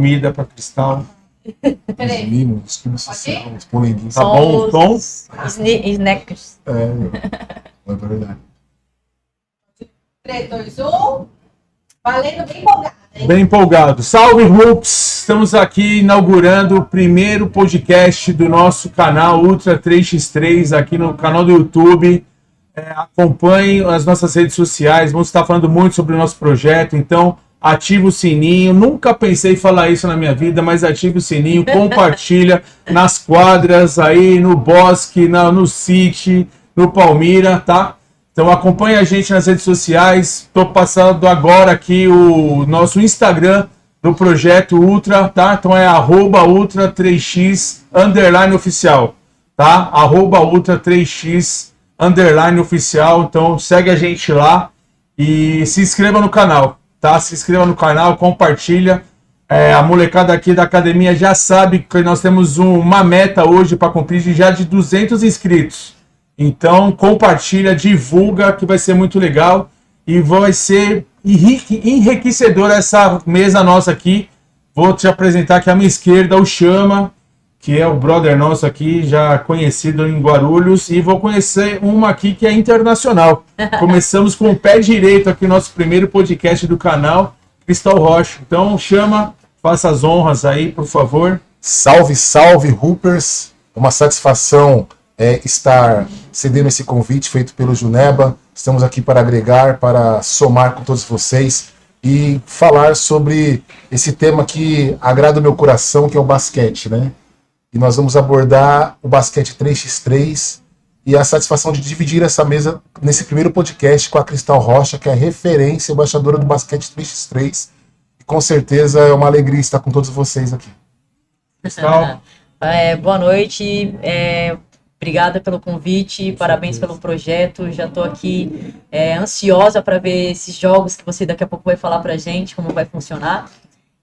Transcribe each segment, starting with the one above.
Comida para Cristal. Os mimos, esquema social, os polenguinhos. Tá bom, Tom? Snackers. É verdade. 3, 2, 1. Valendo, bem empolgado, hein? Bem empolgado. Salve, Hoops! Estamos aqui inaugurando o primeiro podcast do nosso canal Ultra 3x3, aqui no canal do YouTube. Acompanhe as nossas redes sociais, vamos estar falando muito sobre o nosso projeto, então ativa o sininho. Nunca pensei em falar isso na minha vida, mas ativa o sininho, compartilha nas quadras, aí no Bosque, no City, no Palmira, tá? Então acompanhe a gente nas redes sociais. Estou passando agora aqui o nosso Instagram do Projeto Ultra, tá? Então é @ultra3x_oficial, tá? @ultra3x_oficial. Então segue a gente lá e se inscreva no canal, tá? Se inscreva no canal, compartilha. A molecada aqui da academia já sabe que nós temos uma meta hoje para cumprir de 200 inscritos. Então compartilha, divulga, que vai ser muito legal e vai ser enriquecedora essa mesa nossa aqui. Vou te apresentar aqui à minha esquerda o Chama, que é o brother nosso aqui, já conhecido em Guarulhos, e vou conhecer uma aqui que é internacional. Começamos com o pé direito aqui, nosso primeiro podcast do canal, Cristal Rocha. Então, Chama, faça as honras aí, por favor. Salve, salve, Hoopers! Uma satisfação estar cedendo esse convite feito pelo Juneba. Estamos aqui para agregar, para somar com todos vocês e falar sobre esse tema que agrada o meu coração, que é o basquete, né? E nós vamos abordar o basquete 3x3 e a satisfação de dividir essa mesa nesse primeiro podcast com a Cristal Rocha, que é a referência embaixadora do basquete 3x3. E com certeza é uma alegria estar com todos vocês aqui. Cristal. Boa noite, obrigada pelo convite, parabéns pelo projeto. Já estou aqui ansiosa para ver esses jogos que você daqui a pouco vai falar para a gente, como vai funcionar.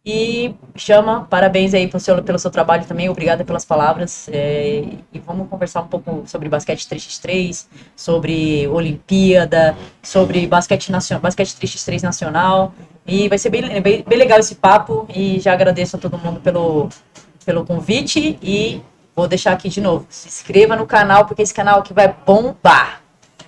E Chama, parabéns aí pelo seu trabalho também, obrigada pelas palavras. E vamos conversar um pouco sobre basquete 3x3, sobre Olimpíada, sobre basquete 3x3 nacional. E vai ser bem legal esse papo. E já agradeço a todo mundo pelo convite. E vou deixar aqui de novo, se inscreva no canal, porque esse canal aqui vai bombar.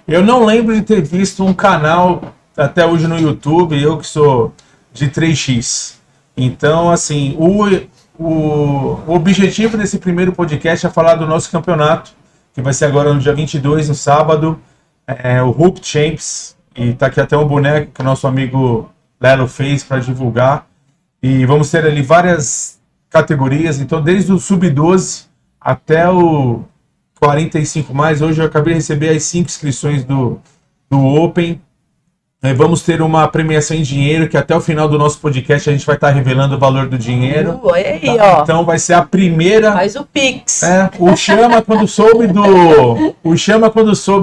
Eu não lembro de ter visto um canal até hoje no YouTube, eu que sou de 3x. Então, assim, o objetivo desse primeiro podcast é falar do nosso campeonato, que vai ser agora no dia 22, no sábado, o Hoop Champs, e tá aqui até um boneco que o nosso amigo Lelo fez para divulgar. E vamos ter ali várias categorias, então desde o Sub-12 até o 45+. Hoje eu acabei de receber as 5 inscrições do Open. Vamos ter uma premiação em dinheiro, que até o final do nosso podcast a gente vai estar revelando o valor do dinheiro. Olha aí, ó. Então vai ser a primeira. Faz o Pix. O Chama, quando soube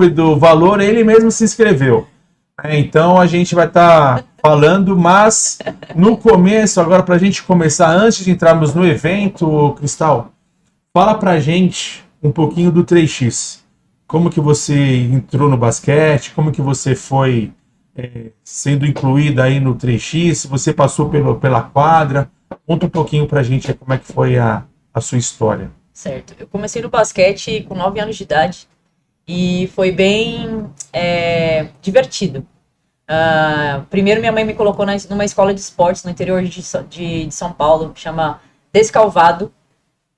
do valor, ele mesmo se inscreveu. Então a gente vai estar falando, mas no começo, agora para a gente começar, antes de entrarmos no evento, Cristal, fala pra gente um pouquinho do 3x. Como que você entrou no basquete? Como que você foi sendo incluída aí no 3x? Se você passou pela quadra? Conta um pouquinho pra gente como é que foi a sua história. Certo. Eu comecei no basquete com 9 anos de idade e foi bem divertido. Primeiro minha mãe me colocou numa escola de esportes no interior de São Paulo, que chama Descalvado.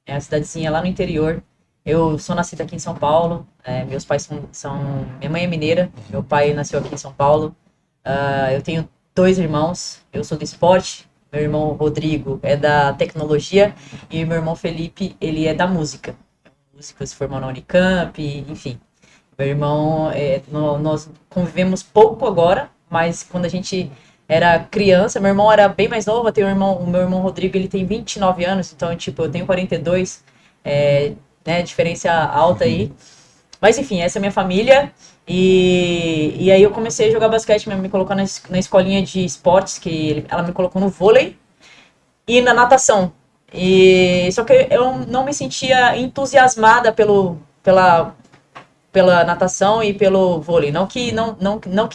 É a cidadezinha lá no interior. Eu sou nascida aqui em São Paulo. Meus pais são... Minha mãe é mineira. Meu pai nasceu aqui em São Paulo. Eu tenho 2 irmãos. Eu sou do esporte. Meu irmão Rodrigo é da tecnologia. E meu irmão Felipe, ele é da música. Música, se formou na Unicamp, enfim. Meu irmão... nós convivemos pouco agora, mas quando a gente era criança, meu irmão era bem mais novo. O meu irmão Rodrigo, ele tem 29 anos. Então, eu tenho 42. Diferença alta aí. Mas enfim, essa é a minha família. E aí eu comecei a jogar basquete, me colocou na escolinha de esportes, que ela me colocou no vôlei e na natação. Só que eu não me sentia entusiasmada pela natação e pelo vôlei. Não que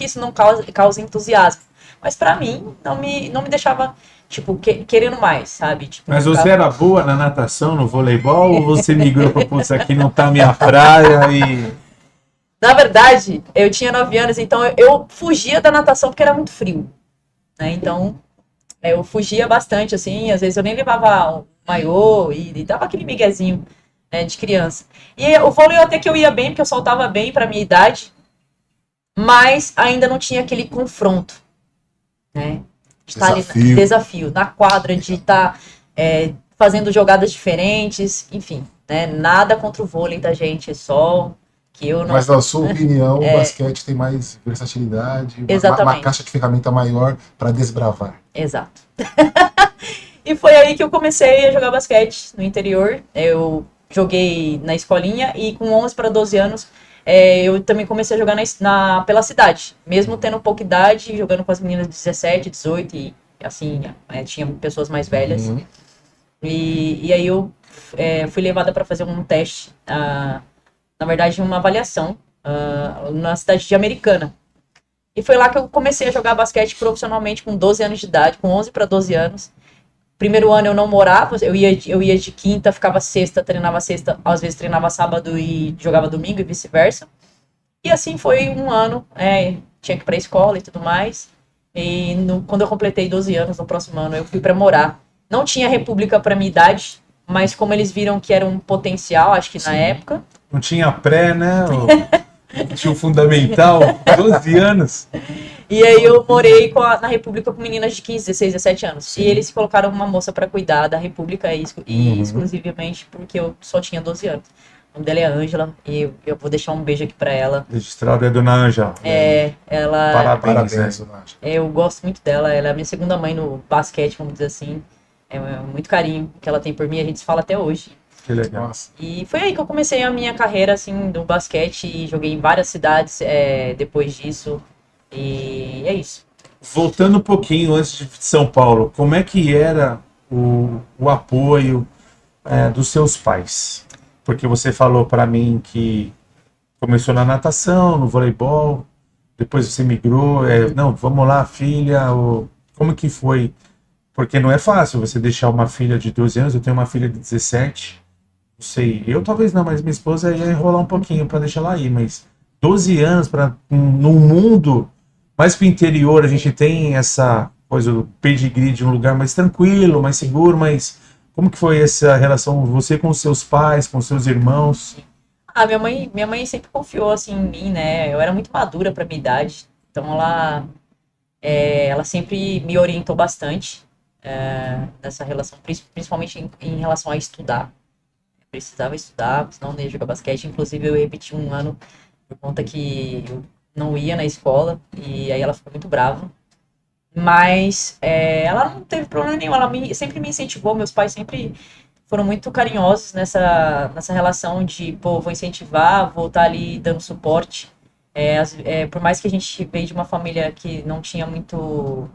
isso não cause entusiasmo, Mas pra mim, não me deixava, tipo, querendo mais, sabe? Tipo, Mas eu você ficava- era boa na natação, no voleibol, ou você migrou para, putz, aqui não tá a minha praia e... Na verdade, eu tinha 9 anos, então eu fugia da natação porque era muito frio, né? Então, eu fugia bastante, assim, às vezes eu nem levava um maiô e dava aquele miguezinho, né, de criança. E o vôlei até que eu ia bem, porque eu soltava bem pra minha idade, mas ainda não tinha aquele confronto, né? De estar ali, Desafio. desafio, na quadra, de estar fazendo jogadas diferentes, enfim, né? Nada contra o vôlei, tá, gente? É só que eu não. Mas na sua opinião, o basquete tem mais versatilidade, uma Exatamente. caixa de ferramenta maior para desbravar. Exato. E foi aí que eu comecei a jogar basquete no interior. Eu joguei na escolinha e com 11 para 12 anos eu também comecei a jogar pela cidade. Mesmo tendo pouca idade, jogando com as meninas de 17, 18 e assim, tinha pessoas mais velhas. Uhum. E aí eu fui levada para fazer um teste, na verdade uma avaliação, na cidade de Americana. E foi lá que eu comecei a jogar basquete profissionalmente com 12 anos de idade, com 11 para 12 anos. Primeiro ano eu não morava, eu ia de quinta, ficava treinava sexta, às vezes treinava sábado e jogava domingo e vice-versa. E assim foi um ano, tinha que ir pra escola e tudo mais. E quando eu completei 12 anos, no próximo ano, eu fui para morar. Não tinha república para minha idade, mas como eles viram que era um potencial, acho que na época, Não tinha pré, né? Tinha o fundamental, 12 anos. e aí eu morei na República com meninas de 15, 16, 17 anos. Sim. E eles colocaram uma moça para cuidar da República exclusivamente porque eu só tinha 12 anos. O nome dela é Ângela e eu vou deixar um beijo aqui para ela. Registrado é Dona Ângela. Ela... Parabéns, né? Dona Ângela. Eu gosto muito dela, ela é a minha segunda mãe no basquete, vamos dizer assim. É muito carinho que ela tem por mim, a gente se fala até hoje. Que legal. Nossa. E foi aí que eu comecei a minha carreira, assim, do basquete e joguei em várias cidades depois disso. E é isso. Voltando um pouquinho antes de São Paulo, como é que era o apoio dos seus pais? Porque você falou para mim que começou na natação, no voleibol, depois você migrou, não, vamos lá, filha, como que foi? Porque não é fácil você deixar uma filha de 12 anos, eu tenho uma filha de 17, não sei, eu talvez não, mas minha esposa ia enrolar um pouquinho para deixar ela ir, mas 12 anos num mundo mais pro interior, a gente tem essa coisa do pedigree de um lugar mais tranquilo, mais seguro, mas como que foi essa relação, você com os seus pais, com os seus irmãos? Minha mãe sempre confiou, assim, em mim, né? Eu era muito madura pra minha idade, então ela sempre me orientou bastante nessa relação, principalmente em relação a estudar. Eu precisava estudar, senão não ia jogar basquete. Inclusive, eu repeti um ano por conta que eu não ia na escola, e aí ela ficou muito brava. Mas ela não teve problema nenhum, ela sempre me incentivou, meus pais sempre foram muito carinhosos nessa relação de, pô, vou incentivar, vou estar ali dando suporte. Por mais que a gente veio de uma família que não tinha muito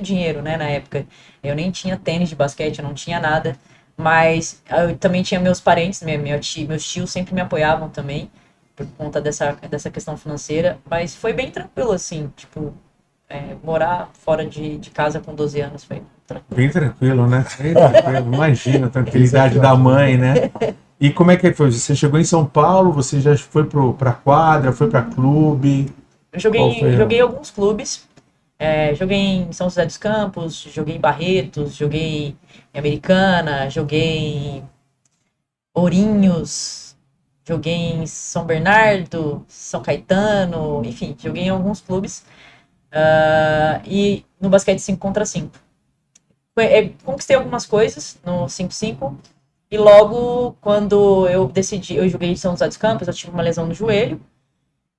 dinheiro, né, na época. Eu nem tinha tênis de basquete, eu não tinha nada. Mas eu também tinha meus parentes, meus tios sempre me apoiavam também, por conta dessa questão financeira. Mas foi bem tranquilo, assim, tipo, morar fora de casa com 12 anos foi tranquilo. Bem tranquilo, né? Bem tranquilo. Imagina a tranquilidade da mãe, né? E como é que foi? Você chegou em São Paulo, você já foi pra quadra, foi pra clube? Eu Qual foi? joguei em alguns clubes. Joguei em São José dos Campos, joguei em Barretos, joguei em Americana, joguei em Ourinhos, joguei em São Bernardo, São Caetano, enfim, joguei em alguns clubes. E no basquete 5 contra 5. Conquistei algumas coisas no 5x5 e logo quando eu joguei em São José dos Campos, eu tive uma lesão no joelho.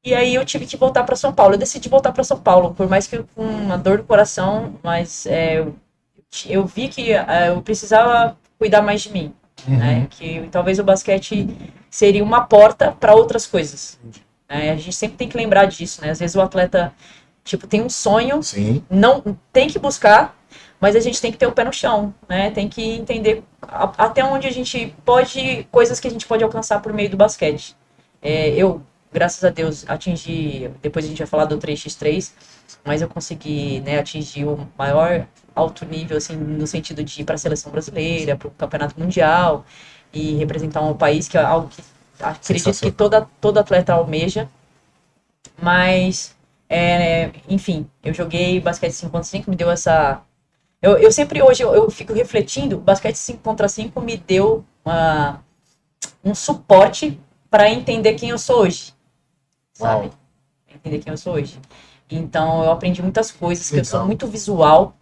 E aí eu tive que voltar para São Paulo. Eu decidi voltar para São Paulo, por mais que com uma dor do coração, mas eu vi que eu precisava cuidar mais de mim. Né? Que talvez o basquete seria uma porta para outras coisas. Né? A gente sempre tem que lembrar disso, né? Às vezes o atleta tem um sonho, Sim. não tem que buscar, mas a gente tem que ter o pé no chão, né? Tem que entender até onde a gente pode, coisas que a gente pode alcançar por meio do basquete. graças a Deus, atingi, depois a gente vai falar do 3x3, mas eu consegui, né, atingir o maior alto nível, assim, no sentido de ir para a seleção brasileira, para o campeonato mundial e representar um país, que é algo que acredito que todo atleta almeja. Mas, enfim, eu joguei basquete 5x5, me deu essa... Eu sempre, hoje, eu fico refletindo, basquete 5x5 me deu um suporte para entender quem eu sou hoje, sabe? Entender quem eu sou hoje. Então, eu aprendi muitas coisas, que eu sou muito visual,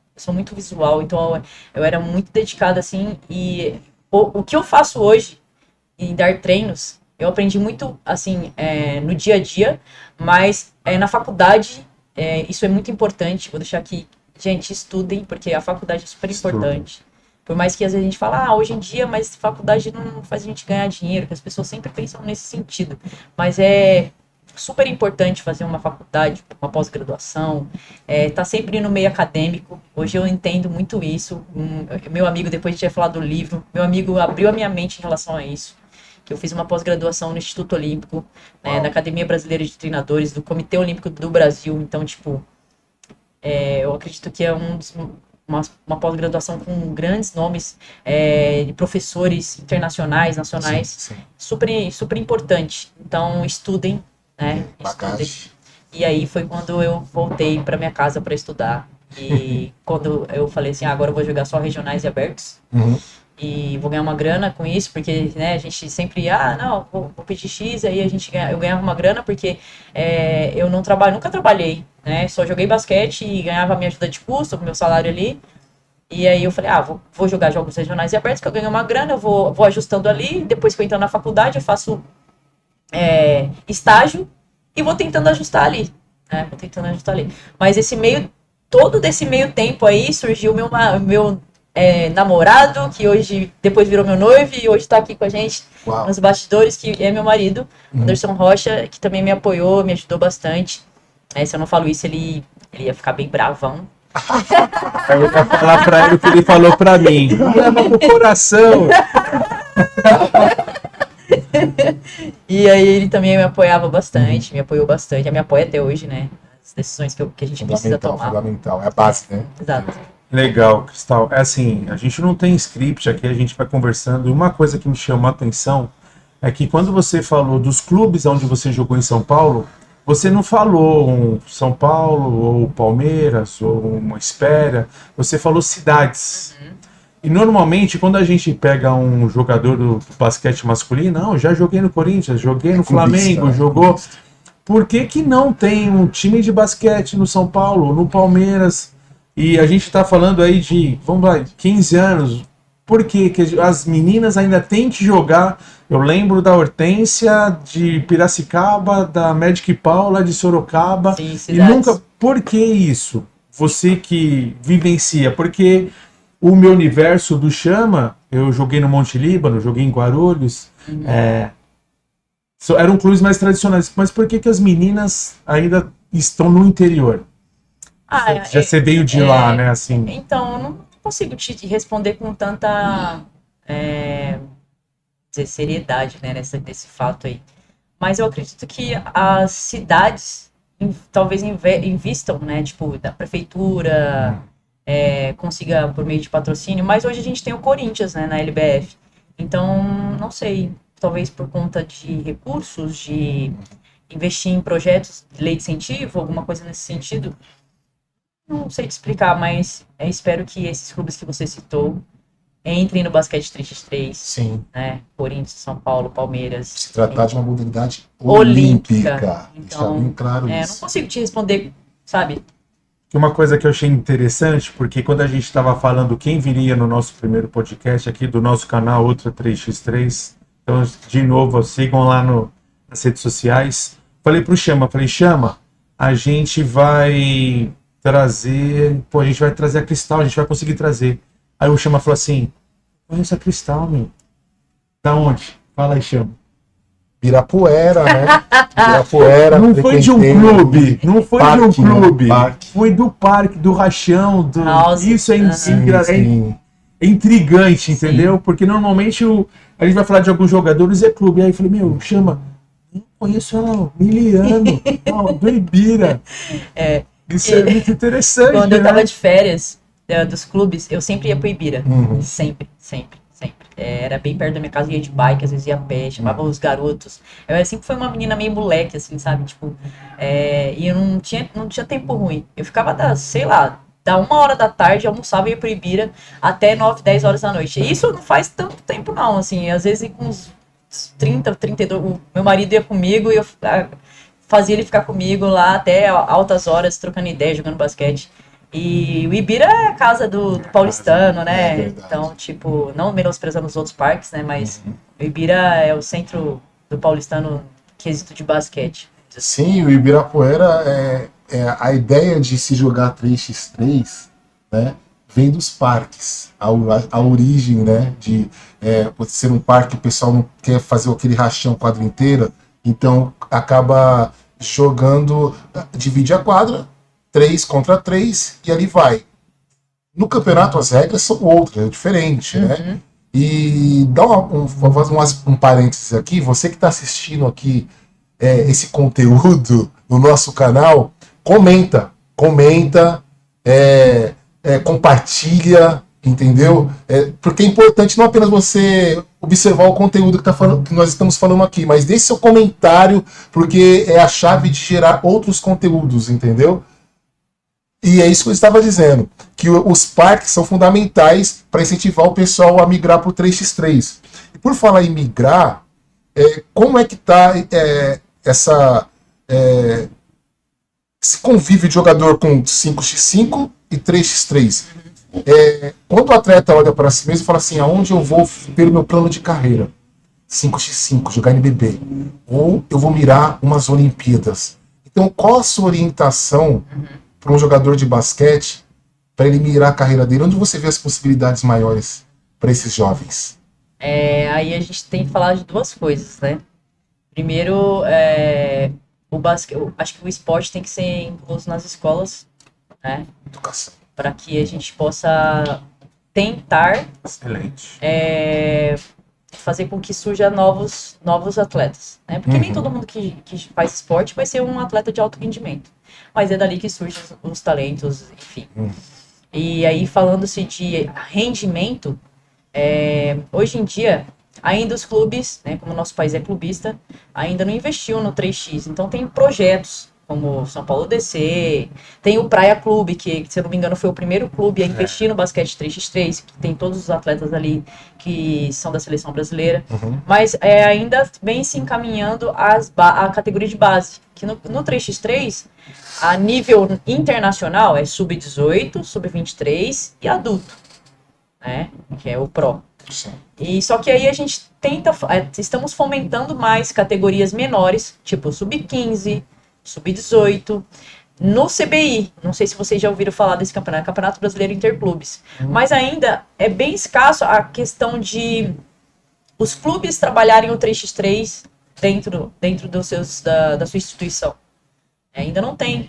então eu era muito dedicada, assim, e o que eu faço hoje, em dar treinos, eu aprendi muito, assim, no dia a dia, mas na faculdade, isso é muito importante. Vou deixar aqui, gente, estudem, porque a faculdade é super importante. Por mais que às vezes a gente fala, hoje em dia, mas faculdade não faz a gente ganhar dinheiro, que as pessoas sempre pensam nesse sentido. Mas é super importante fazer uma faculdade, uma pós-graduação, tá sempre no meio acadêmico. Hoje eu entendo muito isso. Meu amigo, depois de ter falado do livro, meu amigo abriu a minha mente em relação a isso. Que eu fiz uma pós-graduação no Instituto Olímpico, né, da Academia Brasileira de Treinadores, do Comitê Olímpico do Brasil. Então, tipo, eu acredito que é uma pós-graduação com grandes nomes, de professores internacionais, nacionais, Sim. super importante. Então, estudem, né? Estudem. E aí foi quando eu voltei para minha casa para estudar. E quando eu falei assim, agora eu vou jogar só regionais e abertos. E vou ganhar uma grana com isso, porque, né, a gente sempre, não, vou pedir X, aí eu ganhava uma grana, porque eu não trabalho, nunca trabalhei, né, só joguei basquete e ganhava a minha ajuda de custo, o meu salário ali, e aí eu falei, vou jogar jogos regionais e abertos, que eu ganho uma grana, eu vou ajustando ali, depois que eu entro na faculdade, eu faço estágio e vou tentando ajustar ali, né, mas todo desse meio tempo aí, surgiu meu namorado, que hoje depois virou meu noivo e hoje tá aqui com a gente nos bastidores, que é meu marido, Anderson Rocha, que também me apoiou, me ajudou bastante. Se eu não falo isso, ele ia ficar bem bravão. Eu vou falar pra ele o que ele falou pra mim. Não leva pro coração. E aí ele também me apoiava bastante, me apoiou bastante, me apoia até hoje, né? As decisões que a gente precisa tomar. Fundamental, é a base, né? Exato. Legal, Cristal. Assim, a gente não tem script aqui, a gente vai conversando. E uma coisa que me chamou a atenção é que quando você falou dos clubes onde você jogou em São Paulo, você não falou um São Paulo, ou Palmeiras, ou uma Espera, você falou cidades. E normalmente, quando a gente pega um jogador do basquete masculino, não, já joguei no Corinthians, joguei no Flamengo, jogou... Por que não tem um time de basquete no São Paulo, no Palmeiras? E a gente está falando aí de, 15 anos. Por que as meninas ainda têm que jogar? Eu lembro da Hortência, de Piracicaba, da Magic Paula, de Sorocaba. Sim, e nunca... Por que isso? Você que vivencia. Porque o meu universo do Chama, eu joguei no Monte Líbano, joguei em Guarulhos. Eram clubes mais tradicionais. Mas por que as meninas ainda estão no interior? Você veio de lá, né? Assim. Então, eu não consigo te responder com tanta seriedade, né, nesse fato aí. Mas eu acredito que as cidades talvez invistam, né? Tipo, da prefeitura, consiga por meio de patrocínio. Mas hoje a gente tem o Corinthians, né, na LBF. Então, não sei. Talvez por conta de recursos, de investir em projetos de lei de incentivo, alguma coisa nesse sentido. Não sei te explicar, mas espero que esses clubes que você citou entrem no basquete 3x3. Sim. Né? Corinthians, São Paulo, Palmeiras. Se tratar de uma modalidade olímpica. Então, bem claro eu isso. não consigo te responder, sabe? Uma coisa que eu achei interessante, porque quando a gente estava falando quem viria no nosso primeiro podcast aqui do nosso canal Ultra 3x3, então, de novo, sigam lá nas redes sociais. Falei pro Chama, Chama, a gente vai trazer a Cristal, a gente vai conseguir trazer. Aí o Chama falou assim, conheço a Cristal, meu. Da onde? Fala aí, Chama. Pirapuera, né? Pirapuera. Não foi de um clube, não foi parque, de um clube. Né? Foi do parque, do rachão. Nossa, isso é intrigante, entendeu? Porque normalmente a gente vai falar de alguns jogadores e é clube. Aí eu falei, Chama, não conheço ela há 1000 anos. Do Ibira. Isso é muito interessante, Quando eu né? tava de férias dos clubes, eu sempre ia pro Ibira. Uhum. Sempre. Era bem perto da minha casa, ia de bike, às vezes ia a pé, chamava os garotos. Eu sempre fui uma menina meio moleque, assim, sabe? Tipo, e eu não tinha tempo ruim. Eu ficava sei lá, da 1h da tarde, almoçava e ia pro Ibira até 9, 10 horas da noite. E isso não faz tanto tempo, não, assim. Às vezes com uns 30, 32, o meu marido ia comigo e eu fazia ele ficar comigo lá até altas horas, trocando ideia, jogando basquete. E o Ibira é a casa do paulistano, né? verdade. Então, tipo, não menosprezando os outros parques, né? Mas o Ibira é o centro do paulistano quesito de basquete. Sim, o Ibirapuera a ideia de se jogar 3x3, né, vem dos parques. A origem, né, de ser um parque, o pessoal não quer fazer aquele rachão quadra inteira, então acaba jogando, divide a quadra, 3 contra 3, e ali vai. No campeonato as regras são outras, é diferente, né? E dá vou fazer um parênteses aqui, você que está assistindo aqui esse conteúdo no nosso canal, comenta, compartilha, entendeu? Porque é importante não apenas você observar o conteúdo que nós estamos falando aqui, mas deixe seu comentário, porque é a chave de gerar outros conteúdos, entendeu? E é isso que eu estava dizendo, que os parques são fundamentais para incentivar o pessoal a migrar para o 3x3. E por falar em migrar, como é que está esse convívio de jogador com 5x5 e 3x3? Quando o atleta olha para si mesmo e fala assim, aonde eu vou pelo meu plano de carreira? 5x5, jogar NBB. Ou eu vou mirar umas Olimpíadas. Então, qual a sua orientação para um jogador de basquete, para ele mirar a carreira dele? Onde você vê as possibilidades maiores para esses jovens? Aí a gente tem que falar de duas coisas, né? Primeiro, o basquete, acho que o esporte tem que ser incluso nas escolas, né? Educação. Para que a gente possa tentar Excelente. fazer com que surja novos atletas, né? Porque nem todo mundo que faz esporte vai ser um atleta de alto rendimento, mas é dali que surgem os talentos, enfim. E aí, falando-se de rendimento, hoje em dia, ainda os clubes, né, como o nosso país é clubista, ainda não investiu no 3x. Então tem projetos como São Paulo DC, tem o Praia Clube, que se eu não me engano foi o primeiro clube a investir no basquete 3x3, que tem todos os atletas ali que são da seleção brasileira, mas ainda vem se encaminhando a categoria de base, que no 3x3, a nível internacional é sub-18, sub-23 e adulto, né, que é o Pro. Sim. E só que aí a gente estamos fomentando mais categorias menores, tipo sub-15, sub-18, no CBI. Não sei se vocês já ouviram falar desse campeonato, Campeonato Brasileiro Interclubes. Mas ainda é bem escasso a questão de os clubes trabalharem o 3x3 dentro da sua instituição. Ainda não tem,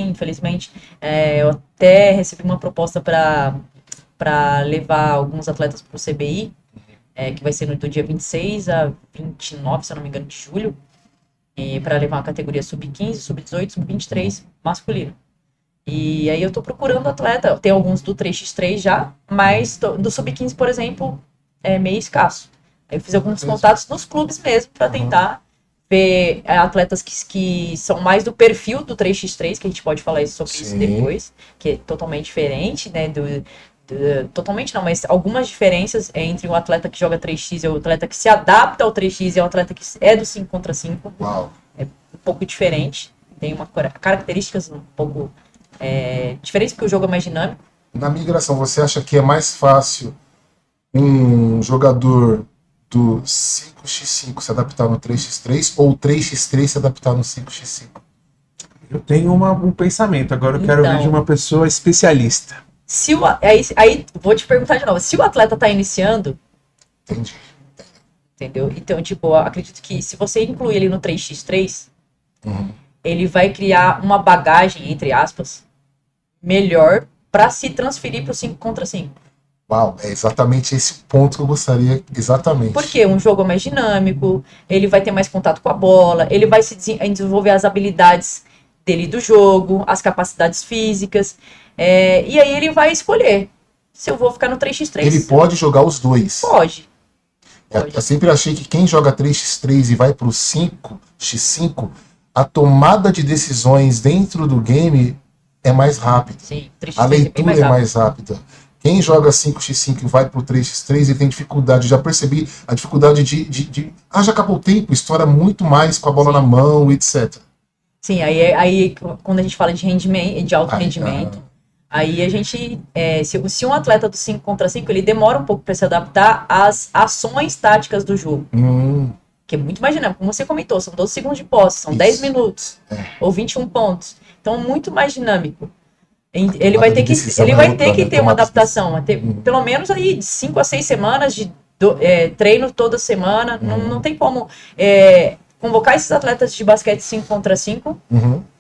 infelizmente. Eu até recebi uma proposta para levar alguns atletas para o CBI, que vai ser do dia 26 a 29, se eu não me engano, de julho, para levar uma categoria sub-15, sub-18, sub-23 masculino. E aí eu tô procurando atleta, tem alguns do 3x3 já, mas do sub-15, por exemplo, é meio escasso. Eu fiz alguns contatos nos clubes mesmo para tentar ver atletas que são mais do perfil do 3x3, que a gente pode falar sobre isso depois, que é totalmente diferente, né, totalmente não, mas algumas diferenças entre o atleta que joga 3x e o atleta que se adapta ao 3x e o atleta que é do 5 contra 5. Uau. É um pouco diferente, tem características um pouco diferentes, porque o jogo é mais dinâmico. Na migração, você acha que é mais fácil um jogador do 5x5 se adaptar no 3x3 ou o 3x3 se adaptar no 5x5? Eu tenho um pensamento, agora eu quero ver de uma pessoa especialista. Aí vou te perguntar de novo, se o atleta tá iniciando, Entendi. entendeu? Então, tipo, eu acredito que se você incluir ele no 3x3, ele vai criar uma bagagem, entre aspas, melhor para se transferir pro 5 contra 5. Uau, é exatamente esse o ponto que eu gostaria, exatamente. Porque um jogo é mais dinâmico, ele vai ter mais contato com a bola, ele vai desenvolver as habilidades dele do jogo, as capacidades físicas, e aí ele vai escolher se eu vou ficar no 3x3. Ele pode jogar os dois. Pode. Eu sempre achei que quem joga 3x3 e vai pro 5x5, a tomada de decisões dentro do game é mais rápida. Sim, 3x3 A leitura é mais rápida. Quem joga 5x5 e vai pro 3x3, ele tem dificuldade. Já percebi a dificuldade de já acabou o tempo, estoura muito mais com a bola na mão, etc. Sim, aí quando a gente fala de rendimento, de alto rendimento, aí a gente, se um atleta do 5 contra 5, ele demora um pouco para se adaptar às ações táticas do jogo. Que é muito mais dinâmico, como você comentou, são 12 segundos de posse, são 10 minutos, ou 21 pontos. Então, muito mais dinâmico. Ele vai ter que ter uma adaptação, pelo menos aí de 5 a 6 semanas de treino toda semana. Não tem como convocar esses atletas de basquete 5 contra 5,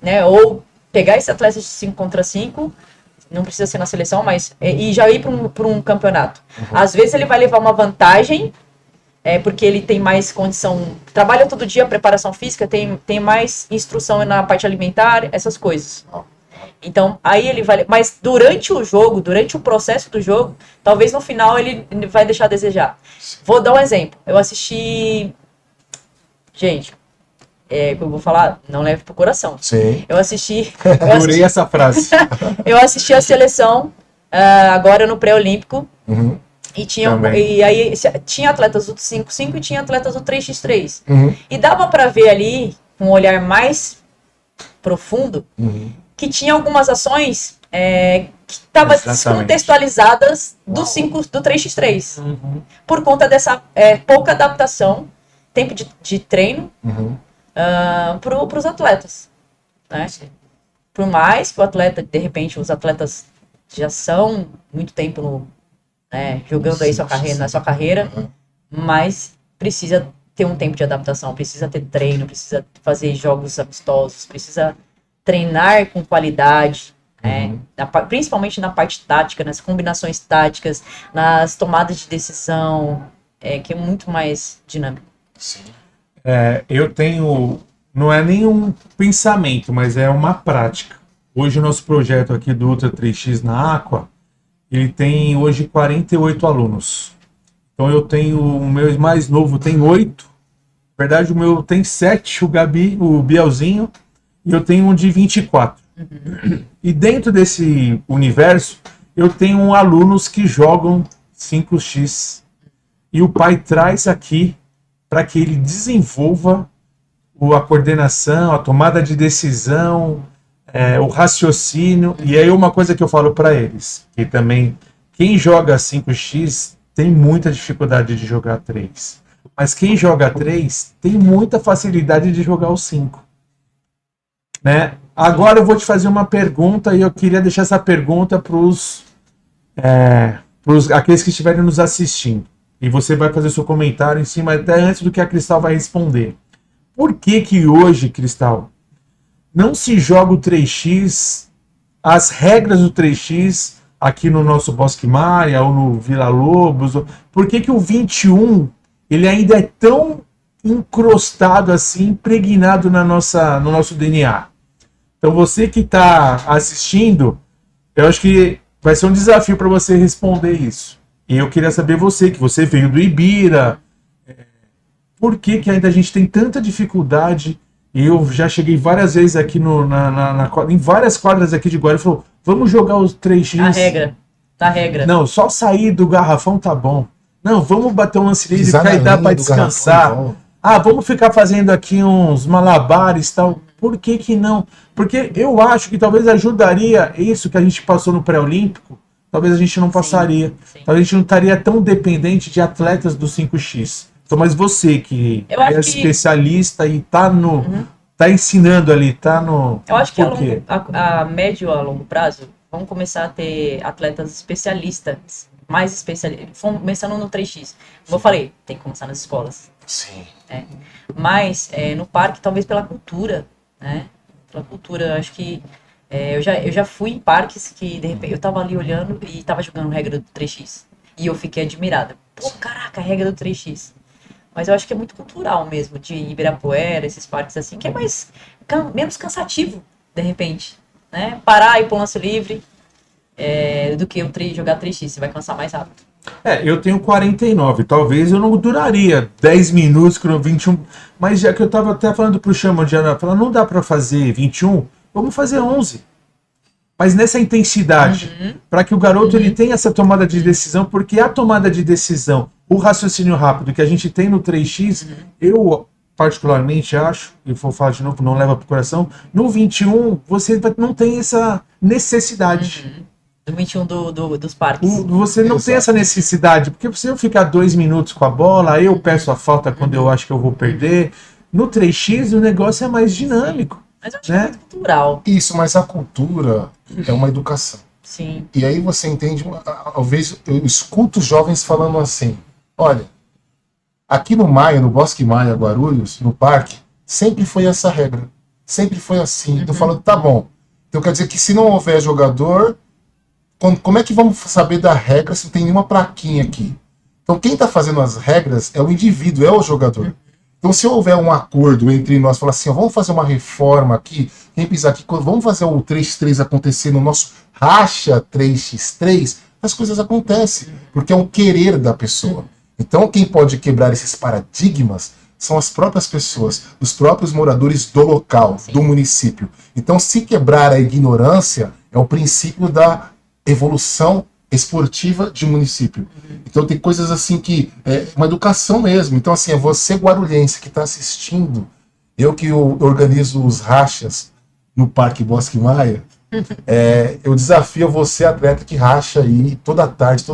né? Ou pegar esses atletas de 5 contra 5, não precisa ser na seleção, mas e já ir para um campeonato. Às vezes ele vai levar uma vantagem, porque ele tem mais condição, trabalha todo dia a preparação física, tem mais instrução na parte alimentar, essas coisas. Então, aí ele vai... Mas durante o jogo, durante o processo do jogo, talvez no final ele vai deixar a desejar. Vou dar um exemplo. Eu assisti... Gente, eu vou falar, não leve pro coração. Sim. Eu assisti... Adorei essa frase. Eu assisti a seleção agora no pré-olímpico. E aí tinha atletas do 5x5 e tinha atletas do 3x3. E dava pra ver ali, com um olhar mais profundo, que tinha algumas ações que estavam descontextualizadas do 3x3. Por conta dessa pouca adaptação, tempo de treino para os atletas. Né? Por mais que o atleta, de repente, os atletas já são muito tempo jogando aí na sua carreira, mas precisa ter um tempo de adaptação, precisa ter treino, precisa fazer jogos amistosos, precisa treinar com qualidade, principalmente na parte tática, nas combinações táticas, nas tomadas de decisão, que é muito mais dinâmico. Sim. Eu tenho, não é nenhum pensamento, mas é uma prática. Hoje o nosso projeto aqui do Ultra 3x na Aqua, ele tem hoje 48 alunos. Então eu tenho, o meu mais novo tem 8, na verdade o meu tem 7, o Bielzinho, e eu tenho um de 24. E dentro desse universo, eu tenho alunos que jogam 5x. E o pai traz aqui para que ele desenvolva a coordenação, a tomada de decisão, o raciocínio. E aí uma coisa que eu falo para eles, que também quem joga 5x tem muita dificuldade de jogar 3. Mas quem joga 3 tem muita facilidade de jogar o 5. Né? Agora eu vou te fazer uma pergunta e eu queria deixar essa pergunta para aqueles que estiverem nos assistindo. E você vai fazer seu comentário em cima até antes do que a Cristal vai responder. Por que hoje, Cristal, não se joga o 3x, as regras do 3x aqui no nosso Bosque Maia ou no Vila Lobos? Por que o 21 ele ainda é tão encrostado assim, impregnado no nosso DNA? Então você que está assistindo, eu acho que vai ser um desafio para você responder isso. E eu queria saber que você veio do Ibira, por que ainda a gente tem tanta dificuldade? E eu já cheguei várias vezes aqui em várias quadras aqui de Guarulhos e falou, vamos jogar os 3x. Na regra. Não, só sair do garrafão tá bom. Não, vamos bater um lance livre que aí dá para descansar. Vamos ficar fazendo aqui uns malabares e tal. Por que não? Porque eu acho que talvez ajudaria isso que a gente passou no pré-olímpico, talvez a gente não passaria. Sim. Talvez a gente não estaria tão dependente de atletas do 5x. Então, mas você que é especialista e tá ensinando ali, tá no... Eu acho que a médio a longo prazo, vamos começar a ter atletas especialistas, mais especialistas, começando no 3x. Como eu falei, tem que começar nas escolas. Sim. Mas no parque, talvez pela cultura, né? Pela cultura, acho que eu já fui em parques que de repente eu tava ali olhando e tava jogando regra do 3x. E eu fiquei admirada. Pô, caraca, a regra do 3x. Mas eu acho que é muito cultural mesmo, de Ibirapuera, esses parques assim, que é mais menos cansativo, de repente. Né? Parar e ir pro lance livre do que jogar 3x, você vai cansar mais rápido. Eu tenho 49, talvez eu não duraria 10 minutos com 21, mas já que eu tava até falando pro Chama de Ana, falando, não dá para fazer 21, vamos fazer 11. Mas nessa intensidade, para que o garoto ele tenha essa tomada de decisão, porque a tomada de decisão, o raciocínio rápido que a gente tem no 3x, eu particularmente acho, e vou falar de novo, não leva pro coração, no 21 você não tem essa necessidade. Do 21 dos parques. Você não tem essa necessidade, porque se eu ficar 2 minutos com a bola, eu peço a falta quando eu acho que eu vou perder. No 3x o negócio é mais dinâmico. Mas eu acho que é muito cultural. Isso, mas a cultura é uma educação. Sim. E aí você entende, talvez eu escuto jovens falando assim, olha, aqui no Maia, no Bosque Maia, Guarulhos, no parque, sempre foi essa regra. Sempre foi assim. Então falando, tá bom. Então quer dizer que se não houver jogador, como é que vamos saber da regra se não tem nenhuma plaquinha aqui? Então quem está fazendo as regras é o indivíduo, é o jogador. Então se houver um acordo entre nós, falar assim, ó, vamos fazer uma reforma aqui, quem pisar aqui, vamos fazer o 3x3 acontecer no nosso racha 3x3, as coisas acontecem, porque é um querer da pessoa. Então quem pode quebrar esses paradigmas são as próprias pessoas, os próprios moradores do local, do município. Então se quebrar a ignorância é o princípio da evolução esportiva de um município. Então tem coisas assim que é uma educação mesmo. Então assim, é você guarulhense que está assistindo, eu que organizo os rachas no Parque Bosque Maia, eu desafio você, atleta que racha aí toda tarde,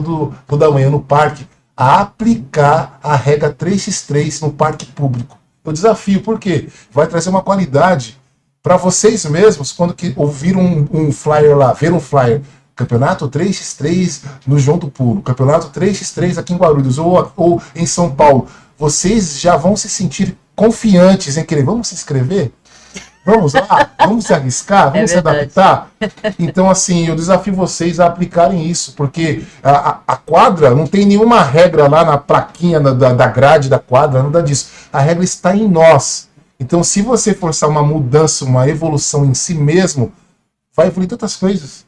toda manhã no parque, a aplicar a regra 3x3 no parque público. Eu desafio, por quê? Vai trazer uma qualidade para vocês mesmos, quando ouvir um flyer lá, ver um flyer, Campeonato 3x3 no João do Pulo, Campeonato 3x3 aqui em Guarulhos ou em São Paulo, vocês já vão se sentir confiantes em querer, vamos se inscrever? Vamos lá? Vamos se arriscar? Vamos se adaptar? Então, assim, eu desafio vocês a aplicarem isso, porque a quadra não tem nenhuma regra lá na plaquinha da grade da quadra, nada disso. A regra está em nós. Então, se você forçar uma mudança, uma evolução em si mesmo, vai evoluir tantas coisas.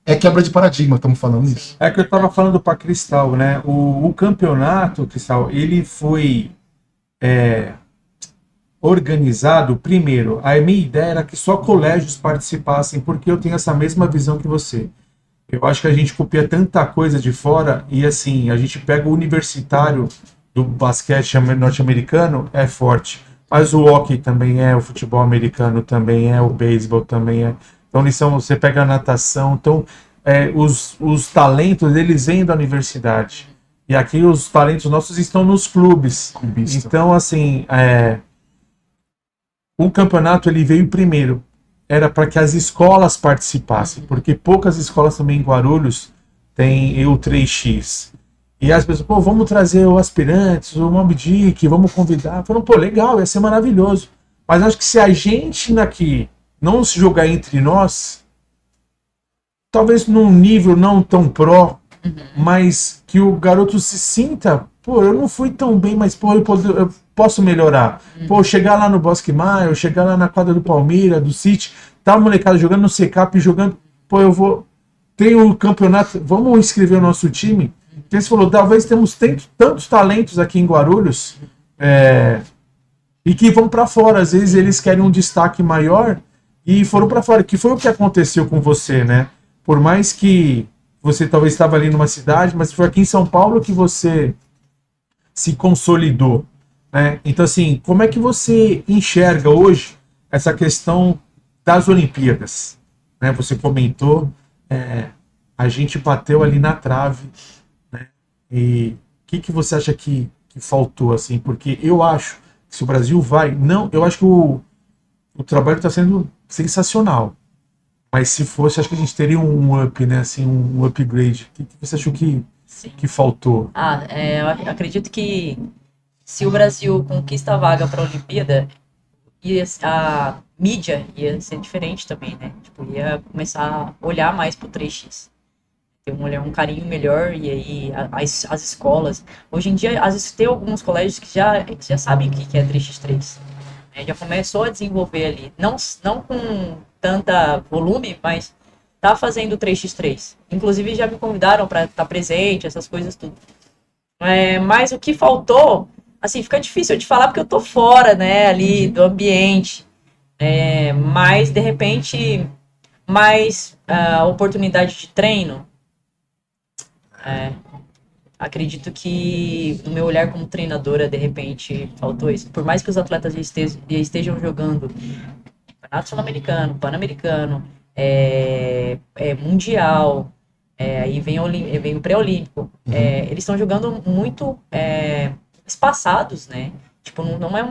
É quebra de paradigma, estamos falando isso. É que eu estava falando para Cristal, né? O campeonato, Cristal, ele foi organizado primeiro. A minha ideia era que só colégios participassem, porque eu tenho essa mesma visão que você. Eu acho que a gente copia tanta coisa de fora e assim, a gente pega o universitário do basquete norte-americano, é forte. Mas o hockey também o futebol americano também o beisebol também é. Então, você pega a natação, então os talentos eles vêm da universidade. E aqui os talentos nossos estão nos clubes. Clubista. Então, assim, o campeonato ele veio primeiro. Era para que as escolas participassem, porque poucas escolas também em Guarulhos têm o 3x. E as pessoas, vamos trazer o Aspirantes, o Moby Dick, vamos convidar. Falaram, legal, ia ser maravilhoso. Mas acho que se a gente aqui não se jogar entre nós, talvez num nível não tão pró, mas que o garoto se sinta, eu não fui tão bem, mas eu posso melhorar. Chegar lá no Bosque Maia, eu chegar lá na quadra do Palmeiras, do City, tá a molecada jogando no Secap, jogando, eu vou, tem o campeonato, vamos inscrever o nosso time. Porque você falou, talvez temos tantos talentos aqui em Guarulhos, e que vão para fora, às vezes eles querem um destaque maior, e foram para fora, que foi o que aconteceu com você, né? Por mais que você talvez estava ali numa cidade, mas foi aqui em São Paulo que você se consolidou, né? Então, assim, como é que você enxerga hoje essa questão das Olimpíadas? Né? Você comentou, a gente bateu ali na trave, né? E o que você acha que faltou, assim? Porque eu acho que se o Brasil eu acho que o trabalho está sendo sensacional. Mas se fosse, acho que a gente teria um up, né? Assim, um upgrade. O que você achou que faltou? Eu acredito que se o Brasil conquista a vaga para a Olimpíada, a mídia ia ser diferente também, né? Ia começar a olhar mais pro 3x. ter um carinho melhor, e aí as escolas. Hoje em dia, às vezes tem alguns colégios que já sabem o que é 3x3. Né? Já começou a desenvolver ali. Não com tanta volume, mas tá fazendo 3x3. Inclusive já me convidaram para estar presente, essas coisas tudo. Mas o que faltou, assim, fica difícil de falar porque eu tô fora, né, ali do ambiente. Mas, de repente, mais oportunidade de treino. Acredito que no meu olhar como treinadora, de repente, faltou isso. Por mais que os atletas já estejam jogando Campeonato Sul-Americano, Pan-Americano, Mundial, aí vem o pré-olímpico. Eles estão jogando muito espaçados, né? Tipo, não é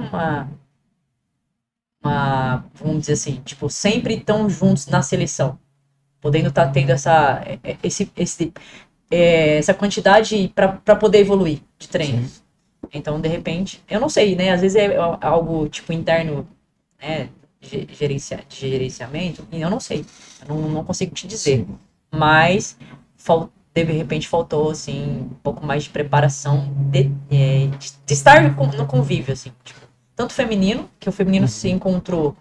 vamos dizer assim, tipo, sempre estão juntos na seleção, podendo estar tendo essa quantidade para poder evoluir de treino. Sim. Então, de repente, eu não sei, né? Às vezes é algo tipo interno, né? De gerenciamento, e eu não sei, eu não consigo te dizer. Sim. Mas de repente faltou assim um pouco mais de preparação de estar no convívio, assim, tipo, tanto feminino, que o feminino se encontrou,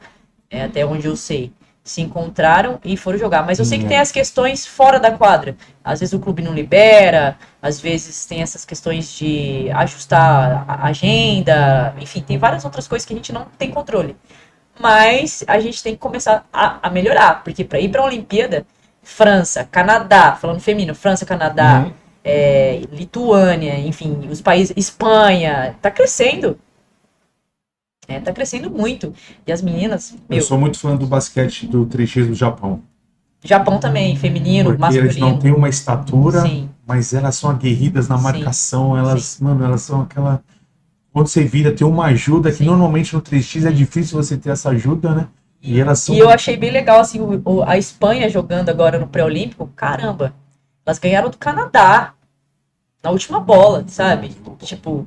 até onde eu sei, se encontraram e foram jogar. Mas eu sei que tem as questões fora da quadra. Às vezes o clube não libera, às vezes tem essas questões de ajustar a agenda, enfim, tem várias outras coisas que a gente não tem controle. Mas a gente tem que começar a melhorar, porque para ir para a Olimpíada, França, Canadá, falando feminino, França, Canadá, Lituânia, enfim, os países, Espanha, tá crescendo. Tá crescendo muito. E as meninas... Eu sou muito fã do basquete do 3x do Japão. Japão também, feminino, porque masculino. Eles não têm uma estatura, Sim. mas elas são aguerridas na marcação. Elas, mano, elas são aquela... Quando você vira, tem uma ajuda que normalmente no 3x é difícil você ter essa ajuda, né? E elas são... E eu achei bem legal, assim, a Espanha jogando agora no pré-olímpico, caramba, elas ganharam do Canadá na última bola, sabe? Tipo,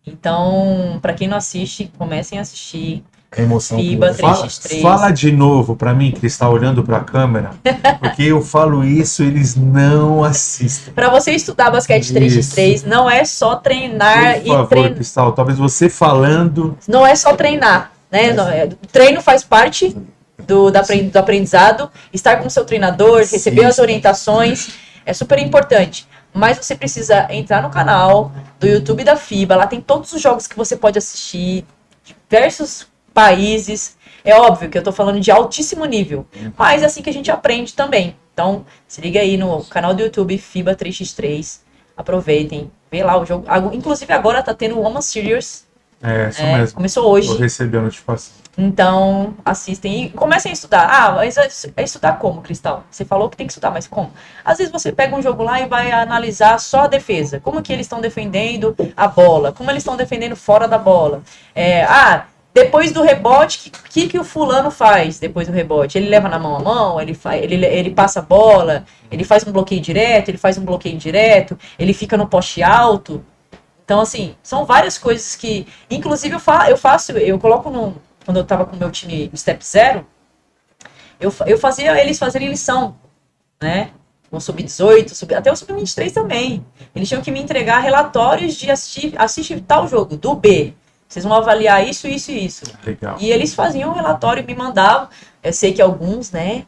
então, pra quem não assiste, comecem a assistir. A emoção FIBA 3x3. Fala de novo pra mim, que está olhando pra câmera, porque eu falo isso, eles não assistem. Pra você estudar basquete 3x3, não é só treinar. Por favor, Cristal, talvez você falando... Não é só treinar, né? O treino faz parte do aprendizado, estar com o seu treinador, receber as orientações, é super importante. Mas você precisa entrar no canal do YouTube da FIBA, lá tem todos os jogos que você pode assistir, diversos países. É óbvio que eu tô falando de altíssimo nível, mas é assim que a gente aprende também. Então, se liga aí no canal do YouTube FIBA 3x3, aproveitem, vê lá o jogo. Inclusive agora tá tendo o Woman Series. Isso mesmo. Começou hoje. Vou receber a notificação. Então, assistem e comecem a estudar. Mas é estudar como, Cristal? Você falou que tem que estudar, mas como? Às vezes você pega um jogo lá e vai analisar só a defesa. Como que eles estão defendendo a bola? Como eles estão defendendo fora da bola? Depois do rebote, o que o fulano faz depois do rebote? Ele leva na mão a mão, ele passa a bola, ele faz um bloqueio direto, ele faz um bloqueio indireto, ele fica no poste alto. Então, assim, são várias coisas que... Inclusive, eu coloco quando eu tava com o meu time Step Zero, eu fazia eles fazerem lição, né? O Sub-18, até o Sub-23 também. Eles tinham que me entregar relatórios de assistir tal jogo, do B. Vocês vão avaliar isso, isso e isso. Legal. E eles faziam um relatório e me mandavam. Eu sei que alguns, né,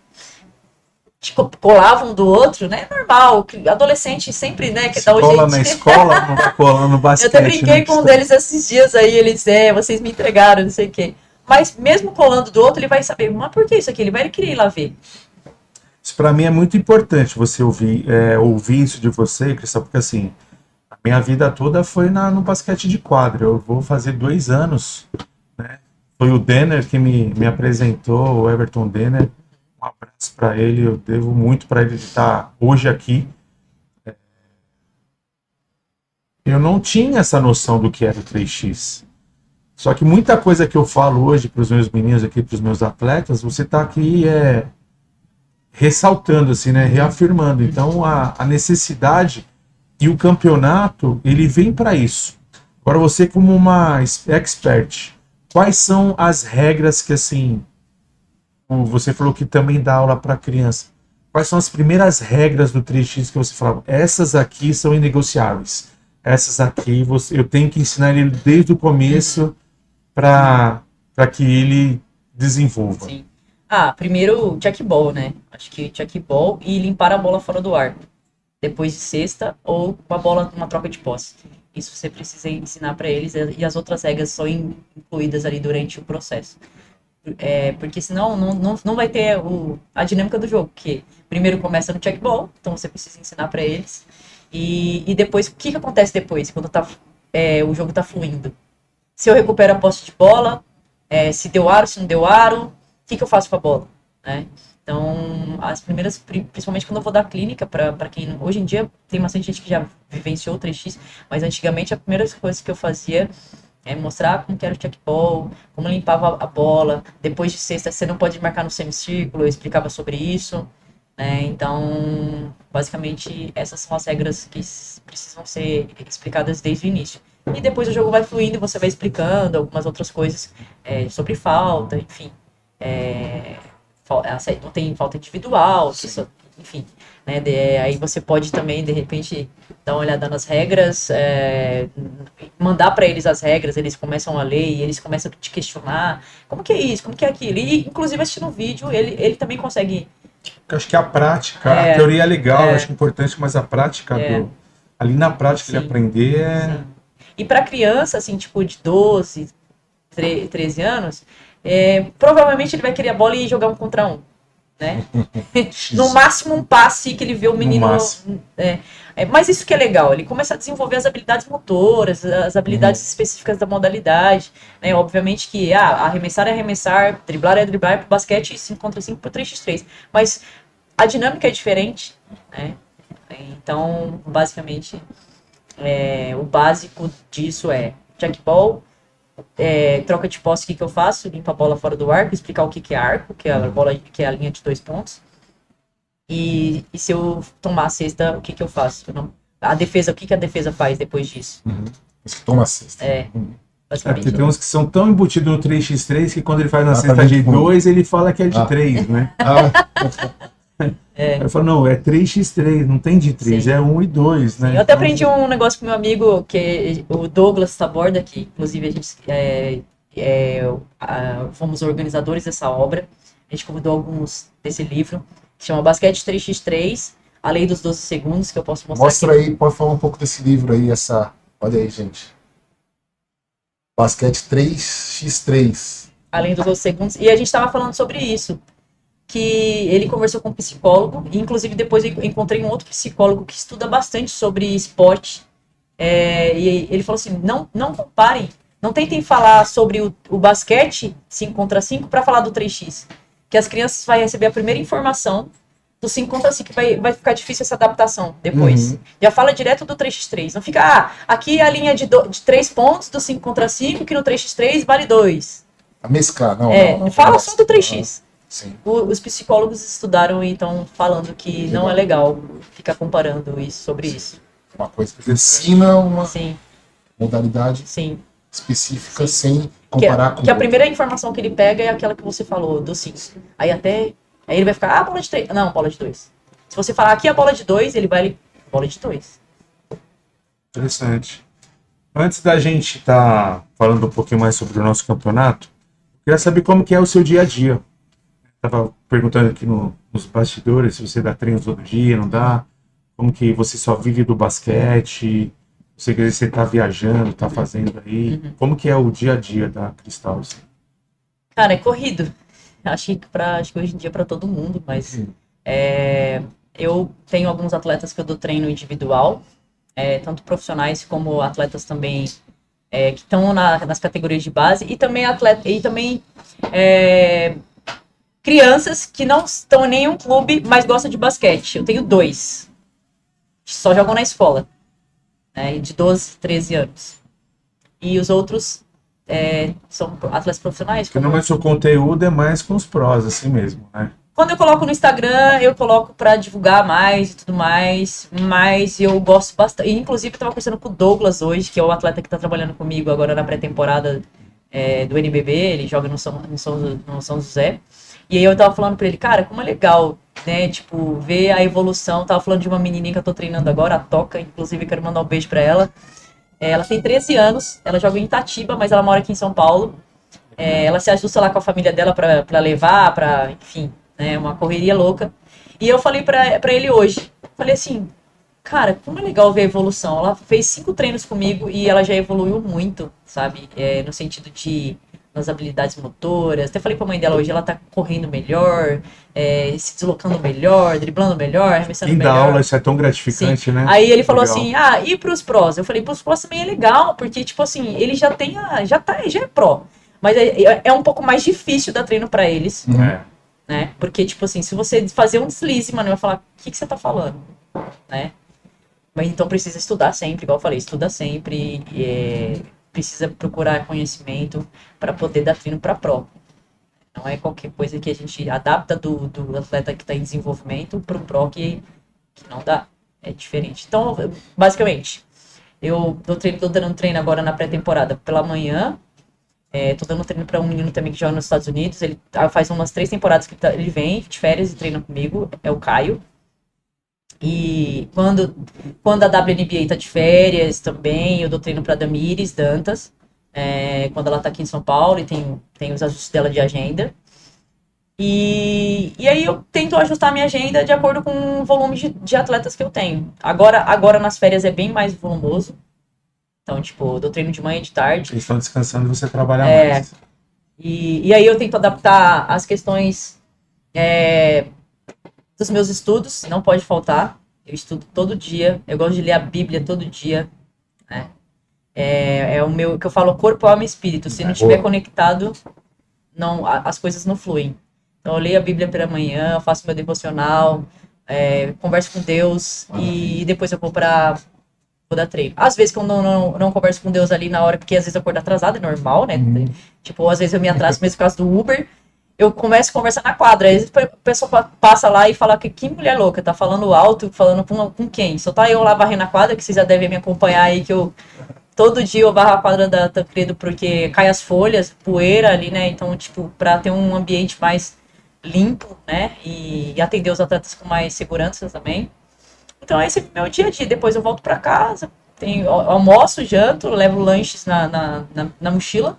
colavam do outro, né? Normal. Adolescente sempre, né? Que dá o cola jeito. na escola, não cola no basquete. Eu até brinquei com um deles esses dias aí. Eles, vocês me entregaram, não sei o quê. Mas mesmo colando do outro, ele vai saber, mas por que isso aqui? Ele vai querer ir lá ver. Isso pra mim é muito importante você ouvir isso de você, Cristal, porque assim, a minha vida toda foi no basquete de quadra. Eu vou fazer 2 anos, né? Foi o Denner que me apresentou, o Everton Denner. Um abraço para ele, eu devo muito para ele estar hoje aqui. Eu não tinha essa noção do que era o 3x. Só que muita coisa que eu falo hoje para os meus meninos aqui, para os meus atletas, você está aqui ressaltando, assim, né, reafirmando. Então, a necessidade e o campeonato, ele vem para isso. Agora, você como uma expert, quais são as regras que, assim, você falou que também dá aula para criança, quais são as primeiras regras do 3x que você falava? Essas aqui são inegociáveis. Essas aqui eu tenho que ensinar ele desde o começo para que ele desenvolva. Sim. Primeiro check-ball, né? Acho que check-ball e limpar a bola fora do arco. Depois de cesta ou com a bola numa troca de posse. Isso você precisa ensinar para eles e as outras regras são incluídas ali durante o processo. Porque senão não vai ter a dinâmica do jogo, que primeiro começa no check-ball, então você precisa ensinar para eles. E depois, o que acontece depois, quando o jogo tá fluindo? Se eu recupero a posse de bola, se deu aro, se não deu aro, o que eu faço com a bola? Né? Então, as primeiras, principalmente quando eu vou dar clínica, para quem hoje em dia tem bastante gente que já vivenciou o 3x, mas antigamente a primeira coisa que eu fazia é mostrar como que era o check-ball, como limpava a bola, depois de cesta você não pode marcar no semicírculo, eu explicava sobre isso, né? Então, basicamente, essas são as regras que precisam ser explicadas desde o início. E depois o jogo vai fluindo e você vai explicando algumas outras coisas sobre falta, enfim. Não tem falta individual, enfim. Né, aí você pode também, de repente, dar uma olhada nas regras, mandar para eles as regras, eles começam a ler e eles começam a te questionar. Como que é isso? Como que é aquilo? E, inclusive, assistindo o vídeo, ele também consegue... Eu acho que a prática, a teoria é legal, eu acho importante, mas a prática, ali na prática ele aprender Sim. E para criança, assim, tipo, de 12, 13 anos, provavelmente ele vai querer a bola e jogar 1 contra 1. Né? No máximo um passe que ele vê o menino. Mas isso que é legal, ele começa a desenvolver as habilidades motoras, as habilidades específicas da modalidade. Né? Obviamente que arremessar é arremessar, driblar é driblar, pro basquete 5 contra 5 pro 3x3. Mas a dinâmica é diferente. Né? Então, basicamente, o básico disso é check-ball. Troca de posse, o que eu faço? Limpa a bola fora do arco, explicar o que é arco, que é a bola, que é a linha de 2 pontos. E se eu tomar a cesta, o que eu faço? A defesa, o que a defesa faz depois disso? Você toma a cesta. Porque tem uns que são tão embutidos no 3x3 que quando ele faz na cesta de 2, ele fala que é de 3, né? Eu falo, não, é 3x3, não tem de 3, Sim. é 1 e 2, né? Eu até aprendi um negócio com meu amigo, que o Douglas Taborda, que inclusive a gente fomos organizadores dessa obra. A gente convidou alguns desse livro, que chama Basquete 3x3, A Lei dos 12 Segundos, que eu posso mostrar Mostra aqui. aí, pode falar um pouco desse livro aí, olha aí, gente. Basquete 3x3. A Lei dos 12 Segundos. E a gente estava falando sobre isso. Que ele conversou com um psicólogo, e inclusive depois eu encontrei um outro psicólogo que estuda bastante sobre esporte, e ele falou assim, não comparem, não tentem falar sobre o basquete 5 contra 5 para falar do 3x, que as crianças vão receber a primeira informação do 5 contra 5, vai ficar difícil essa adaptação depois. Já fala direto do 3x3, não fica, aqui é a linha de 3 pontos do 5 contra 5, que no 3x3 vale 2. A mesclar, não. Fala só do 3x. Sim. Os psicólogos estudaram e estão falando que não é legal ficar comparando isso sobre isso. Uma coisa que ensina uma Sim, modalidade sim. específica sem comparar com Que a primeira informação que ele pega é aquela que você falou, do 5. Aí ele vai ficar, bola de 3. Não, bola de 2. Se você falar aqui a bola de 2, ele vai, bola de 2. Interessante. Antes da gente estar falando um pouquinho mais sobre o nosso campeonato, eu queria saber como que é o seu dia a dia. Estava perguntando aqui nos bastidores se você dá treinos todo dia, não dá? Como que você só vive do basquete? Você está viajando, está fazendo aí? Como que é o dia a dia da Cristal? Assim? Cara, é corrido. Acho que hoje em dia é para todo mundo, mas eu tenho alguns atletas que eu dou treino individual, tanto profissionais como atletas também que estão nas categorias de base, e também crianças que não estão em nenhum clube, mas gostam de basquete. Eu tenho 2. Só jogam na escola. De 12, 13 anos. E os outros são atletas profissionais. Porque normalmente o seu conteúdo é mais com os prós, assim mesmo, né? Quando eu coloco no Instagram, eu coloco para divulgar mais e tudo mais. Mas eu gosto bastante. Inclusive, eu estava conversando com o Douglas hoje, que é o atleta que está trabalhando comigo agora na pré-temporada do NBB. Ele joga no São José. E aí eu tava falando pra ele, cara, como é legal, né, tipo, ver a evolução. Tava falando de uma menininha que eu tô treinando agora, a Toca, inclusive quero mandar um beijo pra ela. Ela tem 13 anos, ela joga em Itatiba, mas ela mora aqui em São Paulo. Ela se ajusta lá com a família dela pra levar, enfim, né, uma correria louca. E eu falei pra ele hoje, falei assim, cara, como é legal ver a evolução. Ela fez 5 treinos comigo e ela já evoluiu muito, sabe? No sentido de nas habilidades motoras. Até falei pra mãe dela hoje, ela tá correndo melhor, se deslocando melhor, driblando melhor, arremessando Quem dá melhor. aula, isso é tão gratificante, Sim. né? Aí ele falou Legal. assim, e pros prós? Eu falei, pros prós também é legal, porque, tipo assim, ele já tem já é pró. Mas é um pouco mais difícil dar treino pra eles, É. né? Porque, tipo assim, se você fazer um deslize, mano, vai falar, o que você tá falando? Né? Mas então precisa estudar sempre, igual eu falei, estuda sempre, precisa procurar conhecimento para poder dar treino para pró. Não é qualquer coisa que a gente adapta do atleta que está em desenvolvimento para o pró que não dá. É diferente. Então, basicamente, eu tô dando treino agora na pré-temporada pela manhã. Tô dando treino para um menino também que joga nos Estados Unidos. Ele faz umas 3 temporadas que ele vem de férias e treina comigo. É o Caio. E quando a WNBA tá de férias também, eu dou treino pra Damires Dantas, quando ela tá aqui em São Paulo e tem os ajustes dela de agenda. E aí eu tento ajustar a minha agenda de acordo com o volume de atletas que eu tenho. Agora nas férias é bem mais volumoso. Então, tipo, eu dou treino de manhã e de tarde. Eles estão descansando e você trabalha mais. E aí eu tento adaptar as questões dos meus estudos, não pode faltar. Eu estudo todo dia, eu gosto de ler a Bíblia todo dia, né? É o meu, que eu falo, corpo, alma e espírito. Se não estiver conectado, as coisas não fluem. Então eu leio a Bíblia pela manhã, eu faço meu devocional, converso com Deus e depois eu vou dar treino. Às vezes que eu não converso com Deus ali na hora, porque às vezes eu acordo atrasado, é normal, né? Tipo, às vezes eu me atraso mesmo por causa do Uber. Eu começo a conversar na quadra. Aí a pessoa passa lá e fala que mulher louca, tá falando alto, falando com quem? Só tá eu lá varrendo a quadra, que vocês já devem me acompanhar aí, que todo dia eu varro a quadra da Tancredo porque cai as folhas, poeira ali, né? Então, tipo, pra ter um ambiente mais limpo, né? E atender os atletas com mais segurança também. Então, esse é o meu dia a dia. Depois eu volto pra casa, almoço, janto, levo lanches na mochila.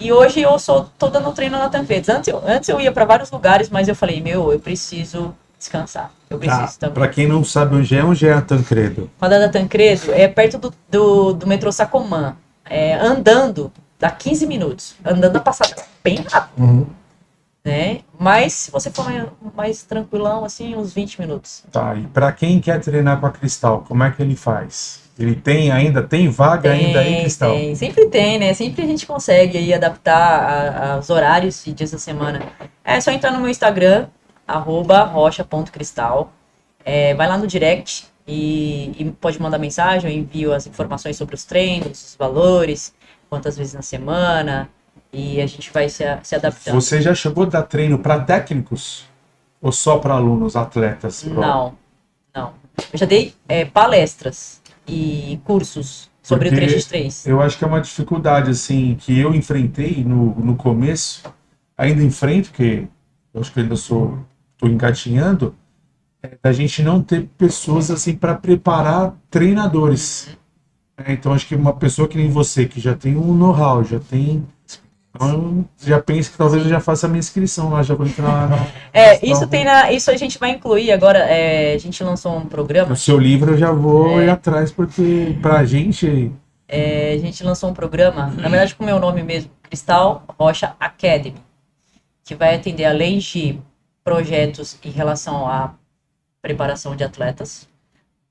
E hoje eu tô dando treino na Tancredo. Antes eu ia para vários lugares, mas eu falei, eu preciso descansar. Eu preciso também. Pra quem não sabe onde é a Tancredo? Quadra da Tancredo é perto do metrô Sacomã. Andando, dá 15 minutos. Andando a passada bem rápido. Né? Mas se você for mais tranquilão, assim, uns 20 minutos. Tá, e pra quem quer treinar com a Cristal, como é que ele faz? Ele ainda tem vaga ainda aí, Cristal? Tem, sempre tem, né? Sempre a gente consegue aí adaptar aos horários e dias da semana. É só entrar no meu Instagram, @rocha.cristal. Vai lá no direct e pode mandar mensagem, eu envio as informações sobre os treinos, os valores, quantas vezes na semana, e a gente vai se adaptando. Você já chegou a dar treino para técnicos? Ou só para alunos, atletas? Não. Eu já dei palestras e cursos sobre Porque o 3x3. eu acho que é uma dificuldade, assim, que eu enfrentei no começo, ainda enfrento, porque eu acho que ainda estou engatinhando, da gente não ter pessoas, assim, para preparar treinadores. Então, acho que uma pessoa que nem você, que já tem um know-how, já tem... Então, já pensa que talvez eu já faça a minha inscrição lá, já vou entrar Isso a gente vai incluir agora. A gente lançou um programa. No seu livro eu já vou ir atrás, porque pra gente... A gente lançou um programa, na verdade com o meu nome mesmo, Cristal Rocha Academy, que vai atender, além de projetos em relação à preparação de atletas,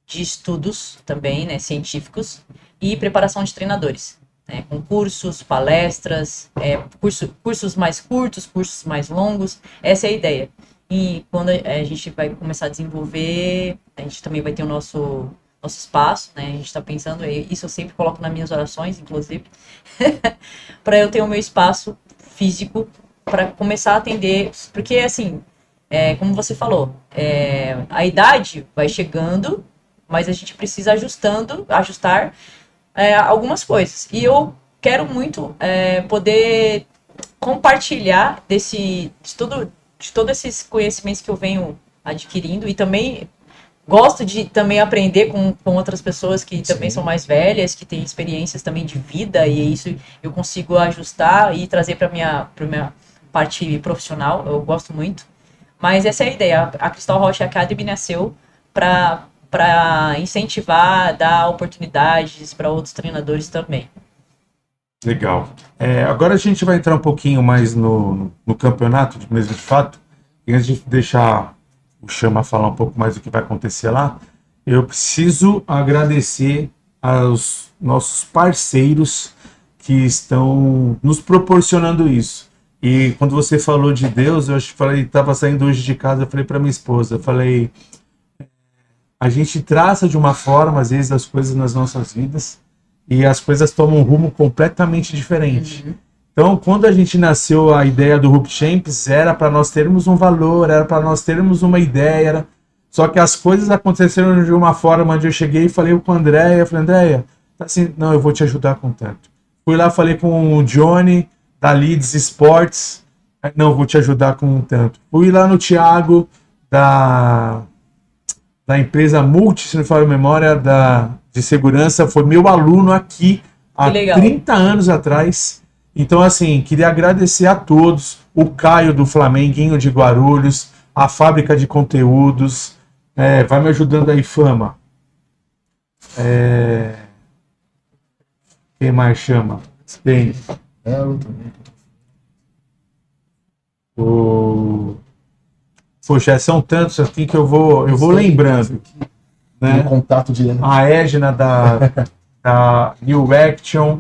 de estudos também, né, científicos, e preparação de treinadores. Com cursos, palestras, cursos mais curtos, cursos mais longos. Essa é a ideia. E quando a gente vai começar a desenvolver, a gente também vai ter o nosso espaço, né? A gente está pensando, isso eu sempre coloco nas minhas orações, inclusive, para eu ter o meu espaço físico para começar a atender, porque assim, como você falou, a idade vai chegando, mas a gente precisa ajustar algumas coisas. E eu quero muito poder compartilhar de todos esses conhecimentos que eu venho adquirindo e também gosto de também aprender com outras pessoas que também são mais velhas, que têm experiências também de vida, e isso eu consigo ajustar e trazer para minha parte profissional. Eu gosto muito. Mas essa é a ideia. A Cristal Rocha Academy nasceu para incentivar, dar oportunidades para outros treinadores também. Legal. Agora a gente vai entrar um pouquinho mais no campeonato, mesmo de fato. E antes de deixar o Chama falar um pouco mais do que vai acontecer lá, eu preciso agradecer aos nossos parceiros que estão nos proporcionando isso. E quando você falou de Deus, eu estava saindo hoje de casa, eu falei para minha esposa, eu falei, a gente traça de uma forma, às vezes, as coisas nas nossas vidas, e as coisas tomam um rumo completamente diferente. Então, quando a gente nasceu, a ideia do Hoop Champs era para nós termos um valor, era para nós termos uma ideia, só que as coisas aconteceram de uma forma onde eu cheguei e falei com a Andréia, Andréia, assim, não, eu vou te ajudar com tanto. Fui lá, falei com o Johnny, da Leeds Sports, não, vou te ajudar com tanto. Fui lá no Thiago, da empresa Multi, se não me falha a memória, de segurança, foi meu aluno aqui há 30 anos atrás. Então, assim, queria agradecer a todos, o Caio do Flamenguinho de Guarulhos, a Fábrica de Conteúdos, vai me ajudando aí, Fama. Quem mais chama? Tem. Poxa, são tantos aqui que eu vou lembrando. Né? Contato direto. A Edna da New Action.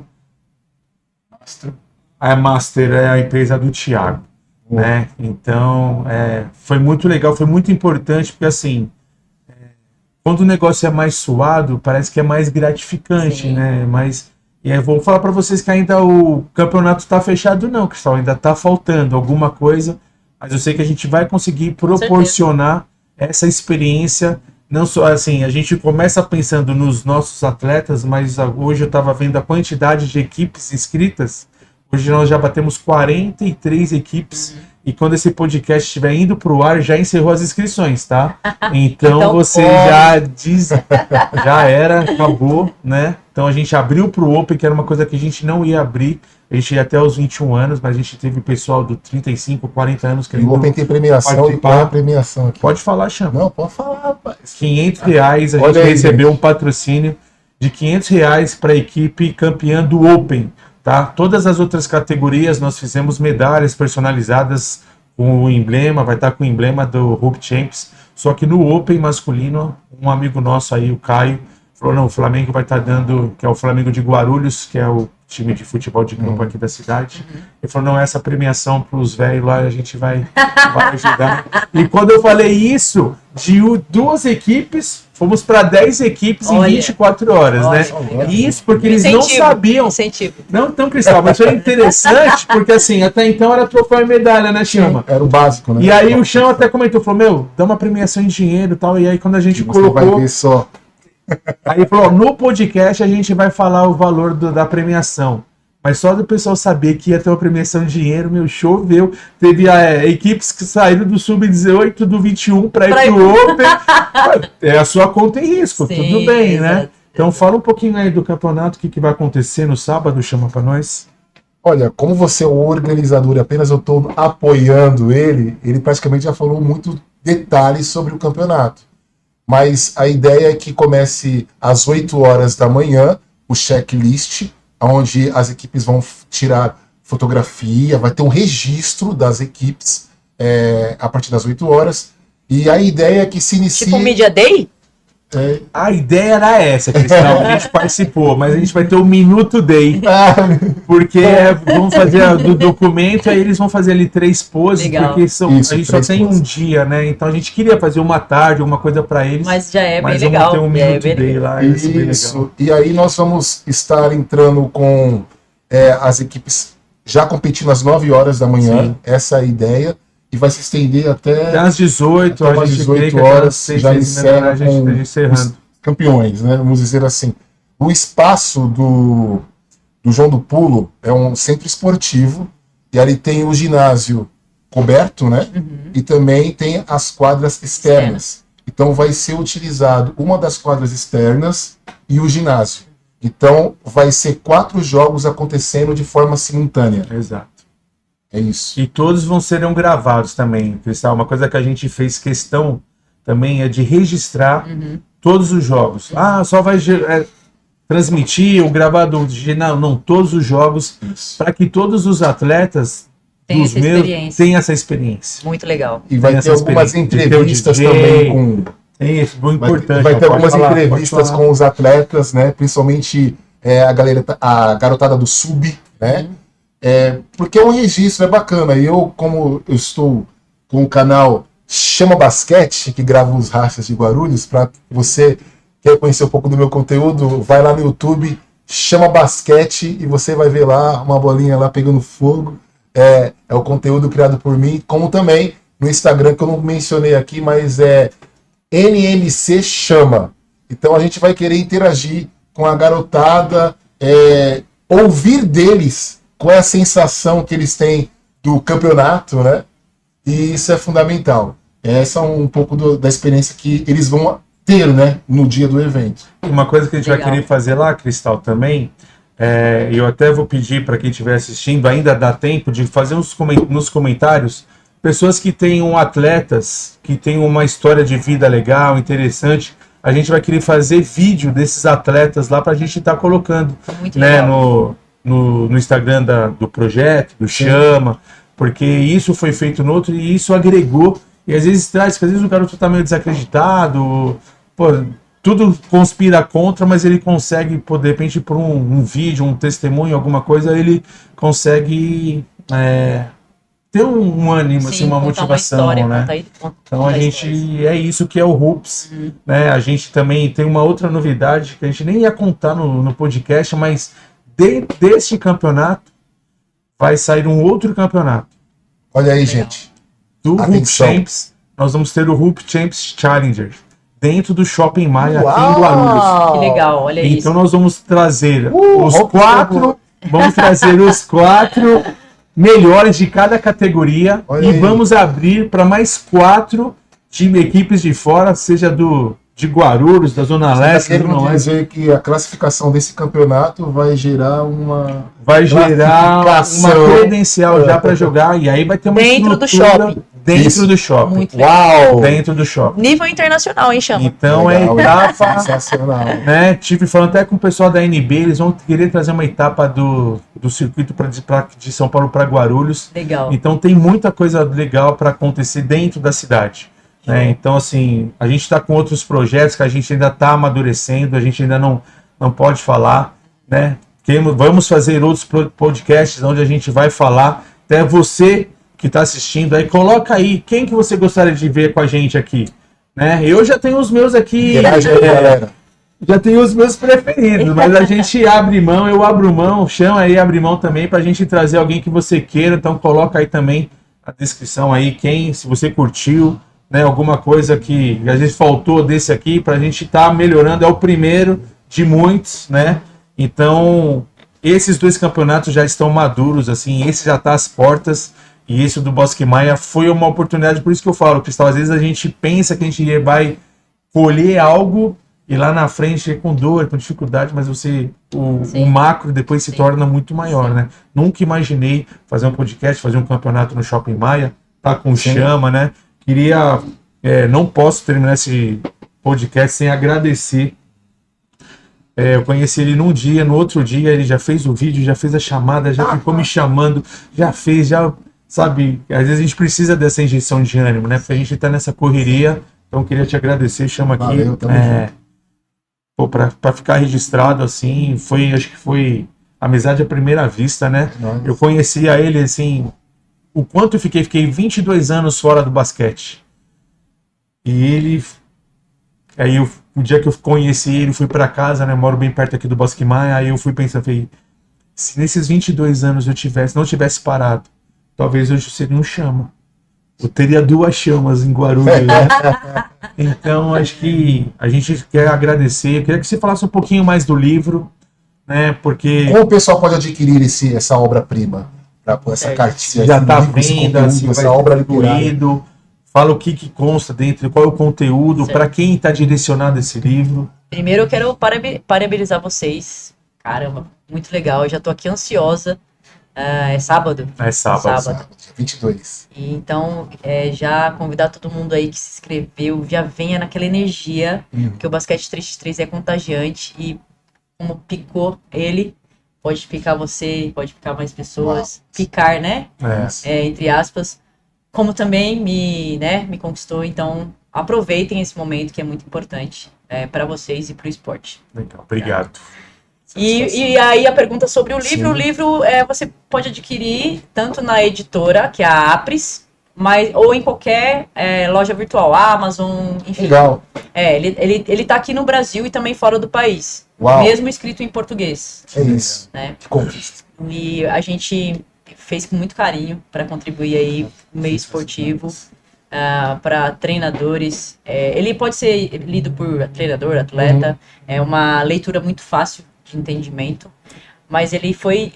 A Master é a empresa do Thiago. Né? Então, foi muito legal, foi muito importante, porque assim, quando o negócio é mais suado, parece que é mais gratificante, né? Mas vou falar para vocês que ainda o campeonato está fechado, não, Cristal, ainda está faltando alguma coisa, mas eu sei que a gente vai conseguir proporcionar essa experiência. Não só assim, a gente começa pensando nos nossos atletas, mas hoje eu estava vendo a quantidade de equipes inscritas. Hoje nós já batemos 43 equipes e quando esse podcast estiver indo para o ar, já encerrou as inscrições, tá? Então você já era, acabou, né? Então a gente abriu para o Open, que era uma coisa que a gente não ia abrir. A gente ia até os 21 anos, mas a gente teve pessoal do 35, 40 anos que o Open tem premiação e paga a premiação aqui. Pode falar, Chama. Não, pode falar, rapaz. R$500, a gente recebeu um patrocínio de R$500 para a equipe campeã do Open. Tá? Todas as outras categorias nós fizemos medalhas personalizadas com o emblema, vai estar com o emblema do Hoop Champs. Só que no Open masculino, um amigo nosso aí, o Caio, falou, não, o Flamengo vai estar dando, que é o Flamengo de Guarulhos, que é o time de futebol de campo aqui da cidade. Ele falou, não, essa premiação para os velhos lá, a gente vai ajudar. E quando eu falei isso, de 2 equipes, fomos para 10 equipes em 24 horas, né? Isso porque eles não sabiam. Não tão, Cristal, mas foi interessante, porque assim, até então era troféu e medalha, né, Chama? Era o básico, né? E aí o Chama até comentou, falou, dá uma premiação em dinheiro e tal, e aí quando a gente colocou... Vai ver só. Aí ele falou, no podcast a gente vai falar o valor da premiação. Mas só do pessoal saber que ia ter uma premiação em dinheiro, choveu. Teve equipes que saíram do Sub-18, do 21 para ir pro Open. É a sua conta em risco, tudo bem, exato, né? Então fala um pouquinho aí do campeonato, o que vai acontecer no sábado, Chama para nós. Olha, como você é o organizador e apenas eu estou apoiando ele praticamente já falou muito detalhes sobre o campeonato. Mas a ideia é que comece às 8 horas da manhã o checklist, onde as equipes vão tirar fotografia, vai ter um registro das equipes a partir das 8 horas. E a ideia é que se inicie... Tipo Media Day? A ideia era essa, Cristal, a gente participou, mas a gente vai ter o Minuto Day, porque vamos fazer do documento, aí eles vão fazer ali 3 poses, legal, porque a gente só tem um dia, né? Então a gente queria fazer uma tarde, alguma coisa para eles, mas já é bem legal. Ter um Minuto Day lá. Isso, e aí nós vamos estar entrando com as equipes já competindo às 9 horas da manhã, sim, essa é a ideia. E vai se estender até às 18, até às 18 horas, já encerra com os campeões, né? Vamos dizer assim. O espaço do João do Pulo é um centro esportivo, e ali tem o ginásio coberto, né? E também tem as quadras externas. Então vai ser utilizado uma das quadras externas e o ginásio. Então vai ser 4 jogos acontecendo de forma simultânea. Exato. É isso. E todos serão gravados também, Cristal. Uma coisa que a gente fez questão também é de registrar todos os jogos. Só vai transmitir ou gravar do... Não, todos os jogos, para que todos os atletas tenham essa experiência. Muito legal. E vai ter algumas entrevistas também com... É isso, muito importante. Vai ter algumas entrevistas com os atletas, né? Principalmente a garotada do sub, né? Porque é um registro, é bacana. Eu, como eu estou com o canal Chama Basquete, que grava os rachas de Guarulhos, para você quer conhecer um pouco do meu conteúdo, vai lá no YouTube, Chama Basquete, e você vai ver lá uma bolinha lá pegando fogo. É o conteúdo criado por mim, como também no Instagram, que eu não mencionei aqui, mas é NMC Chama. Então a gente vai querer interagir com a garotada, ouvir deles qual é a sensação que eles têm do campeonato, né? E isso é fundamental. Essa é um pouco da experiência que eles vão ter, né, no dia do evento. Uma coisa que a gente vai querer fazer lá, Cristal, também, eu até vou pedir para quem estiver assistindo, ainda dá tempo de fazer nos comentários, pessoas que tenham atletas, que tenham uma história de vida legal, interessante. A gente vai querer fazer vídeo desses atletas lá para a gente estar colocando, né, no Instagram do projeto, do Chama, porque isso foi feito no outro e isso agregou. E às vezes traz, que às vezes o garoto está meio desacreditado, tudo conspira contra, mas ele consegue, de repente, por um vídeo, um testemunho, alguma coisa, ele consegue ter um ânimo, assim, uma motivação, uma história, né? Então a gente, é isso que é o Hoops, né? A gente também tem uma outra novidade que a gente nem ia contar no podcast, mas deste campeonato vai sair um outro campeonato. Olha aí, gente. Do Hoop Champs, nós vamos ter o Hoop Champs Challenger dentro do Shopping Maia aqui em Guarulhos. Que legal, olha isso. Então nós vamos trazer os 4 melhores de cada categoria vamos abrir para mais 4 equipes de fora, seja de Guarulhos, da Zona Leste. Quero dizer que a classificação desse campeonato vai gerar uma credencial já para jogar, e aí vai ter uma dentro do shopping. Dentro do shopping. Muito Uau! Dentro do shopping. Nível internacional, hein, Chama? Então etapa. Sensacional. Né? Tive falando até com o pessoal da NB, eles vão querer trazer uma etapa do circuito de São Paulo para Guarulhos. Legal. Então tem muita coisa legal para acontecer dentro da cidade. Né? Então, assim, a gente está com outros projetos que a gente ainda está amadurecendo, a gente ainda não pode falar, né? Vamos fazer outros podcasts onde a gente vai falar. Até você que está assistindo aí, coloca aí quem que você gostaria de ver com a gente aqui. Né? Eu já tenho os meus aqui. Galera. Já tenho os meus preferidos, mas a gente abre mão, eu abro mão, chama aí, abre mão também para a gente trazer alguém que você queira. Então coloca aí também a descrição aí, se você curtiu, né, alguma coisa que às vezes faltou desse aqui, para a gente estar melhorando. É o primeiro de muitos, né? Então, esses 2 campeonatos já estão maduros, assim, esse já está às portas, e esse do Bosque Maia foi uma oportunidade. Por isso que eu falo, Cristal, às vezes a gente pensa que a gente vai colher algo, e lá na frente é com dor, com dificuldade, mas o macro depois se torna muito maior, né? Nunca imaginei fazer um podcast, fazer um campeonato no Shopping Maia, tá com Chama, né? Queria, não posso terminar esse podcast sem agradecer. Eu conheci ele num dia, no outro dia ele já fez o vídeo, já fez a chamada, já ficou me chamando, sabe? Às vezes a gente precisa dessa injeção de ânimo, né? Porque a gente tá nessa correria, então queria te agradecer, chama aqui. Valeu, tamo junto. Para ficar registrado, assim, acho que foi amizade à primeira vista, né? Nossa. Eu conhecia ele, assim, o quanto eu fiquei 22 anos fora do basquete. E o dia que eu conheci ele, fui para casa, né? Moro bem perto aqui do Bosque Maia, aí eu fui pensando, se nesses 22 anos eu não tivesse parado, talvez hoje eu seria um Chama. Eu teria 2 chamas em Guarulhos, né? Então, acho que a gente quer agradecer. Eu queria que você falasse um pouquinho mais do livro, né? Porque... Como o pessoal pode adquirir essa obra-prima? para pôr essa Certo. cartilha, Já esse tá livro, esse vendo, conteúdo, assim, essa obra vai ser literária. distribuído. Fala o que consta dentro, qual é o conteúdo, Certo. para quem está direcionado esse livro. Primeiro eu quero parabenizar vocês. Caramba, muito legal. Eu já tô aqui ansiosa. É sábado? É sábado. Sábado, dia 22. E então, já convidar todo mundo aí que se inscreveu, já venha naquela energia, que o basquete 3x3 é contagiante e como picou ele, pode picar você, pode picar mais pessoas, picar, né? Entre aspas, como também me conquistou. Então, aproveitem esse momento que é muito importante para vocês e para o esporte. Legal, obrigado. E aí a pergunta sobre o livro. Sim. O livro você pode adquirir tanto na editora, que é a Apris, ou em qualquer loja virtual, Amazon, enfim. Legal. Ele tá aqui no Brasil e também fora do país. Uau. Mesmo escrito em português. É isso. Né? Que conquista. E a gente fez com muito carinho para contribuir aí no meio esportivo, para treinadores. Ele pode ser lido por treinador, atleta. É uma leitura muito fácil de entendimento, mas ele foi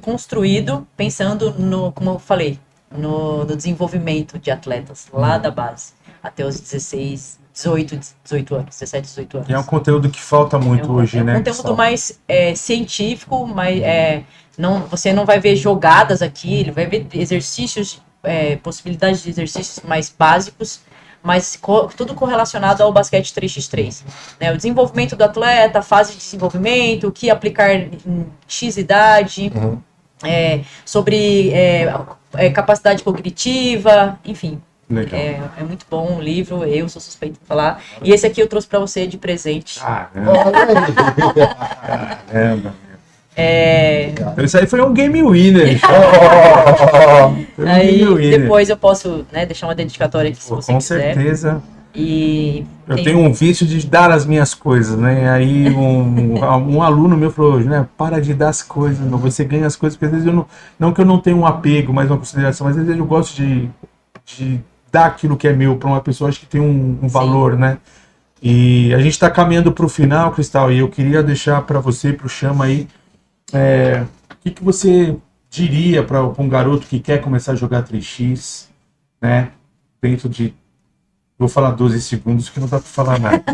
construído pensando no, como eu falei, no desenvolvimento de atletas lá da base, até os 18 anos, 17, 18 anos. E é um conteúdo que falta muito hoje, né? É um conteúdo mais científico, você não vai ver jogadas aqui, ele vai ver exercícios, possibilidades de exercícios mais básicos, mas tudo correlacionado ao basquete 3x3. Né? O desenvolvimento do atleta, a fase de desenvolvimento, o que aplicar em X idade, sobre capacidade cognitiva, enfim. Legal. É muito bom o livro, eu sou suspeito de falar. E esse aqui eu trouxe para você de presente. Caramba. Então isso aí foi um game winner. Foi um Aí game winner. depois eu posso deixar uma dedicatória aqui se você Com quiser. certeza. E Eu tenho um vício de dar as minhas coisas, né? Aí um aluno meu falou, né? Para de dar as coisas, não. Você ganha as coisas, porque às vezes eu não que eu não tenho um apego, mas uma consideração, mas às vezes eu gosto de dar aquilo que é meu para uma pessoa, acho que tem um valor, né? E a gente está caminhando para o final, Cristal, e eu queria deixar para você, para o Chama aí, o que você diria para um garoto que quer começar a jogar 3x, né? Dentro de, vou falar 12 segundos, que não dá para falar nada,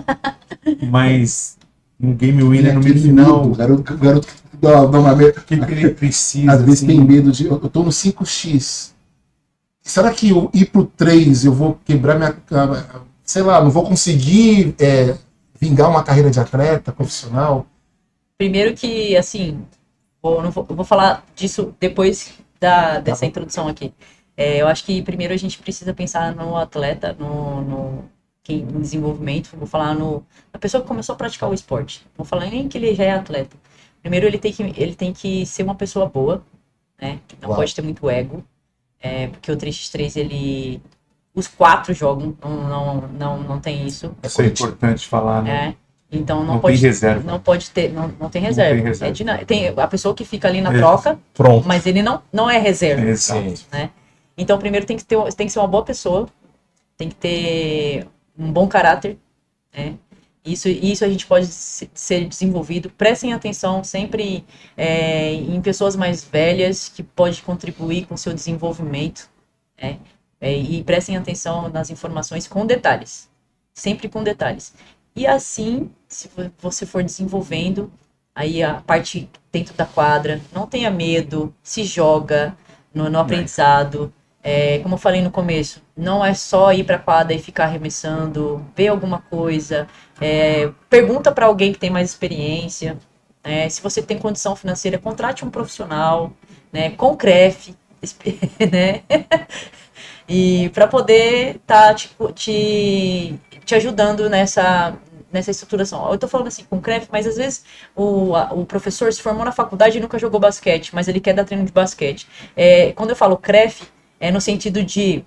mas um game winner no meio final, O garoto que dá uma o que ele precisa, às vezes assim, tem medo de. Eu tô no 5x. Será que eu ir pro 3 eu vou quebrar minha. Sei lá, não vou conseguir vingar uma carreira de atleta profissional? Primeiro que, assim, eu vou falar disso depois dessa introdução aqui. Eu acho que primeiro a gente precisa pensar no atleta, em desenvolvimento. Vou falar na pessoa que começou a praticar o esporte. Não vou falar nem que ele já é atleta. Primeiro ele tem que ser uma pessoa boa, né? Não pode ter muito ego. Porque o 3x3, os 4 jogam, não tem isso. isso é importante falar, né? Então Não tem reserva. Não pode ter, não tem reserva. tem reserva. Tem a pessoa que fica ali na troca, Pronto. mas ele não é reserva. Exato. Né? Então, primeiro tem que ser uma boa pessoa, tem que ter um bom caráter, né? Isso a gente pode ser desenvolvido. Prestem atenção sempre em pessoas mais velhas que podem contribuir com o seu desenvolvimento, né? E prestem atenção nas informações com detalhes, sempre com detalhes. E assim, se você for desenvolvendo, aí a parte dentro da quadra, não tenha medo, se joga no aprendizado. Como eu falei no começo, não é só ir para a quadra e ficar arremessando, ver alguma coisa, pergunta para alguém que tem mais experiência. Se você tem condição financeira, contrate um profissional, né, com CREF, né? E para poder estar te ajudando nessa estruturação. Eu estou falando assim com CREF, mas às vezes o professor se formou na faculdade e nunca jogou basquete, mas ele quer dar treino de basquete. Quando eu falo CREF, é no sentido de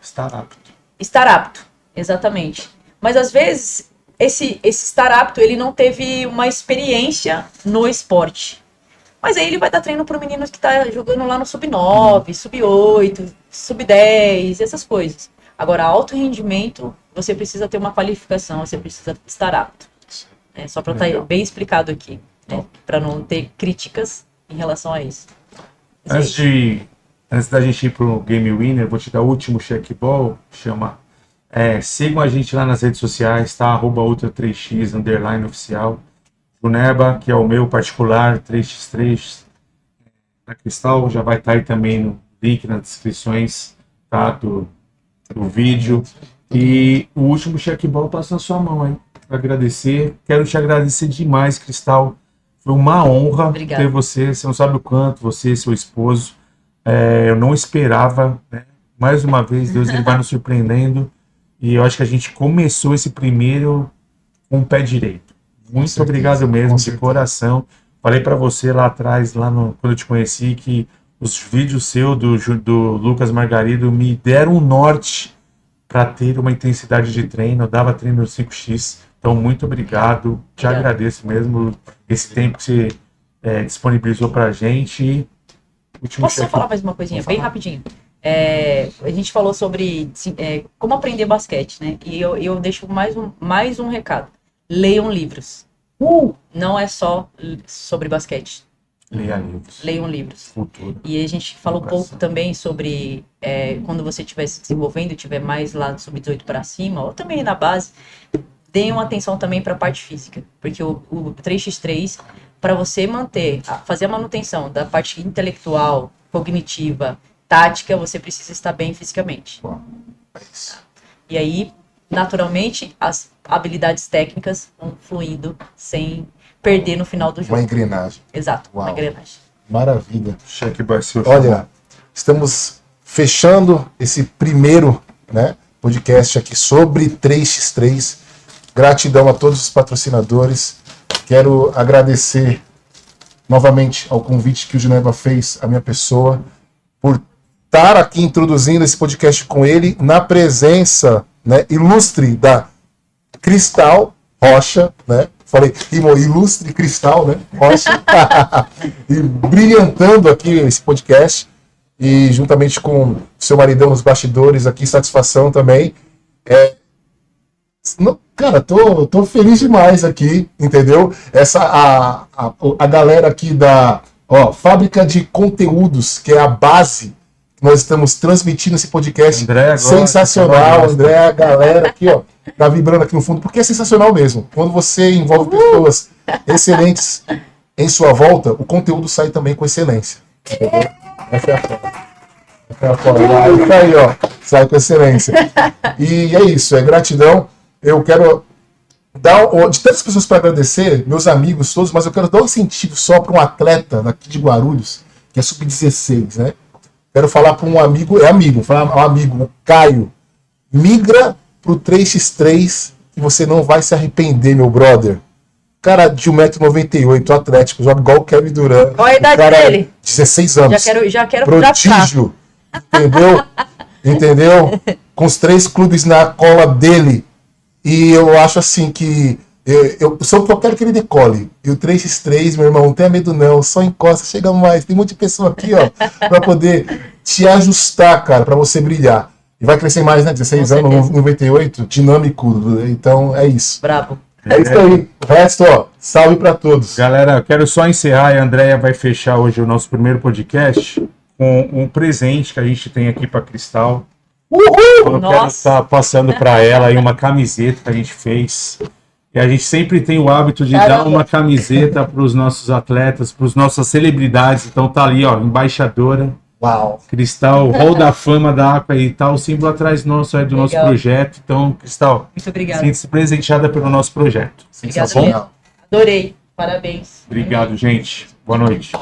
Estar apto. Estar apto, exatamente. Mas às vezes esse estar apto, ele não teve uma experiência no esporte. Mas aí ele vai dar treino para o menino que está jogando lá no sub-9, sub-8, sub-10, essas coisas. Agora, alto rendimento, você precisa ter uma qualificação, você precisa estar apto. Só para estar bem explicado aqui, né? Para não ter críticas em relação a isso. Antes da gente ir pro Game Winner, vou te dar o último checkball, sigam a gente lá nas redes sociais, tá? @ultra3x _oficial. Juneba, que é o meu particular, 3x3 da Cristal, já vai estar aí também no link nas descrições, tá? Do vídeo. E o último checkball passa na sua mão aí, para agradecer. Quero te agradecer demais, Cristal. Foi uma honra Obrigada. ter você. Você não sabe o quanto, você e seu esposo. Eu não esperava, né? Mais uma vez, Deus ele vai nos surpreendendo. E eu acho que a gente começou esse primeiro com o pé direito. Muito certeza, obrigado mesmo, com de certeza. coração. Falei para você lá atrás, quando eu te conheci, que os vídeos seus do Lucas Margarido me deram um norte para ter uma intensidade de treino. Eu dava treino no 5x. Então, muito obrigado. Te Obrigado. agradeço mesmo esse tempo que você disponibilizou para a gente. Último Posso só check. falar mais uma coisinha, bem rapidinho? A gente falou sobre como aprender basquete, né? E eu deixo mais um recado. Leiam livros. Não é só sobre basquete. Leia livros. Leiam livros. Futuro. E a gente falou um Educação. pouco também sobre quando você estiver se desenvolvendo, estiver mais lá do sub-18 para cima, ou também na base, deem uma atenção também para a parte física. Porque o 3x3, para você fazer a manutenção da parte intelectual, cognitiva, tática, você precisa estar bem fisicamente. É isso. E aí, naturalmente, as habilidades técnicas vão fluindo sem perder no final do Uma jogo. engrenagem. Exato, uma Uau. engrenagem. Maravilha. Cheque vai ser o Olha, estamos fechando esse primeiro, né, podcast aqui sobre 3x3. Gratidão a todos os patrocinadores. Quero agradecer novamente ao convite que o Juneba fez à minha pessoa por estar aqui introduzindo esse podcast com ele na presença, né, ilustre da Cristal Rocha, né? Falei, ilustre Cristal, né? Rocha. E brilhantando aqui esse podcast. E juntamente com o seu maridão nos bastidores aqui, satisfação também. Cara, tô feliz demais aqui, entendeu? A galera aqui da Fábrica de Conteúdos, que é a base que nós estamos transmitindo esse podcast. André, agora, sensacional, gosta. André, a galera aqui, ó, tá vibrando aqui no fundo, porque é sensacional mesmo. Quando você envolve pessoas excelentes em sua volta, o conteúdo sai também com excelência. Entendeu? Essa é a forma. Essa é a forma. Isso aí, ó, sai com excelência. E é isso, é gratidão. Eu quero dar, de tantas pessoas para agradecer, meus amigos todos, mas eu quero dar um incentivo só para um atleta daqui de Guarulhos, que é sub-16, né? Quero falar para um amigo, falar um amigo, o Caio, migra pro 3x3 e você não vai se arrepender, meu brother. Cara de 1,98 m, atlético, joga igual o Kevin Durant. Qual a idade O cara, dele? 16 anos. Já quero draftar. Prodígio. Entendeu? Entendeu? Com os 3 clubes na cola dele. E eu acho assim que eu só quero que ele decole. E o 3x3, meu irmão, não tenha medo não, só encosta, chega mais. Tem um monte de pessoa aqui, ó, pra poder te ajustar, cara, pra você brilhar. E vai crescer mais, né? 16 Com anos, certeza. 98, dinâmico. Então é isso. Bravo. É isso aí. O resto, ó, salve pra todos. Galera, eu quero só encerrar e a Andrea vai fechar hoje o nosso primeiro podcast com um presente que a gente tem aqui para Cristal. Eu quero Nossa. estar passando para ela aí uma camiseta que a gente fez. E a gente sempre tem o hábito de Caramba. dar uma camiseta para os nossos atletas, para as nossas celebridades. Então tá ali, ó, embaixadora, Uau. Cristal, Hall da Fama da Aqua e tal, o símbolo atrás nosso aí do nosso Legal. projeto. Então, Cristal, Muito obrigada. sinta-se presenteada pelo nosso projeto. Obrigada Sensacional. mesmo. Adorei. Parabéns. Obrigado, gente. Boa noite.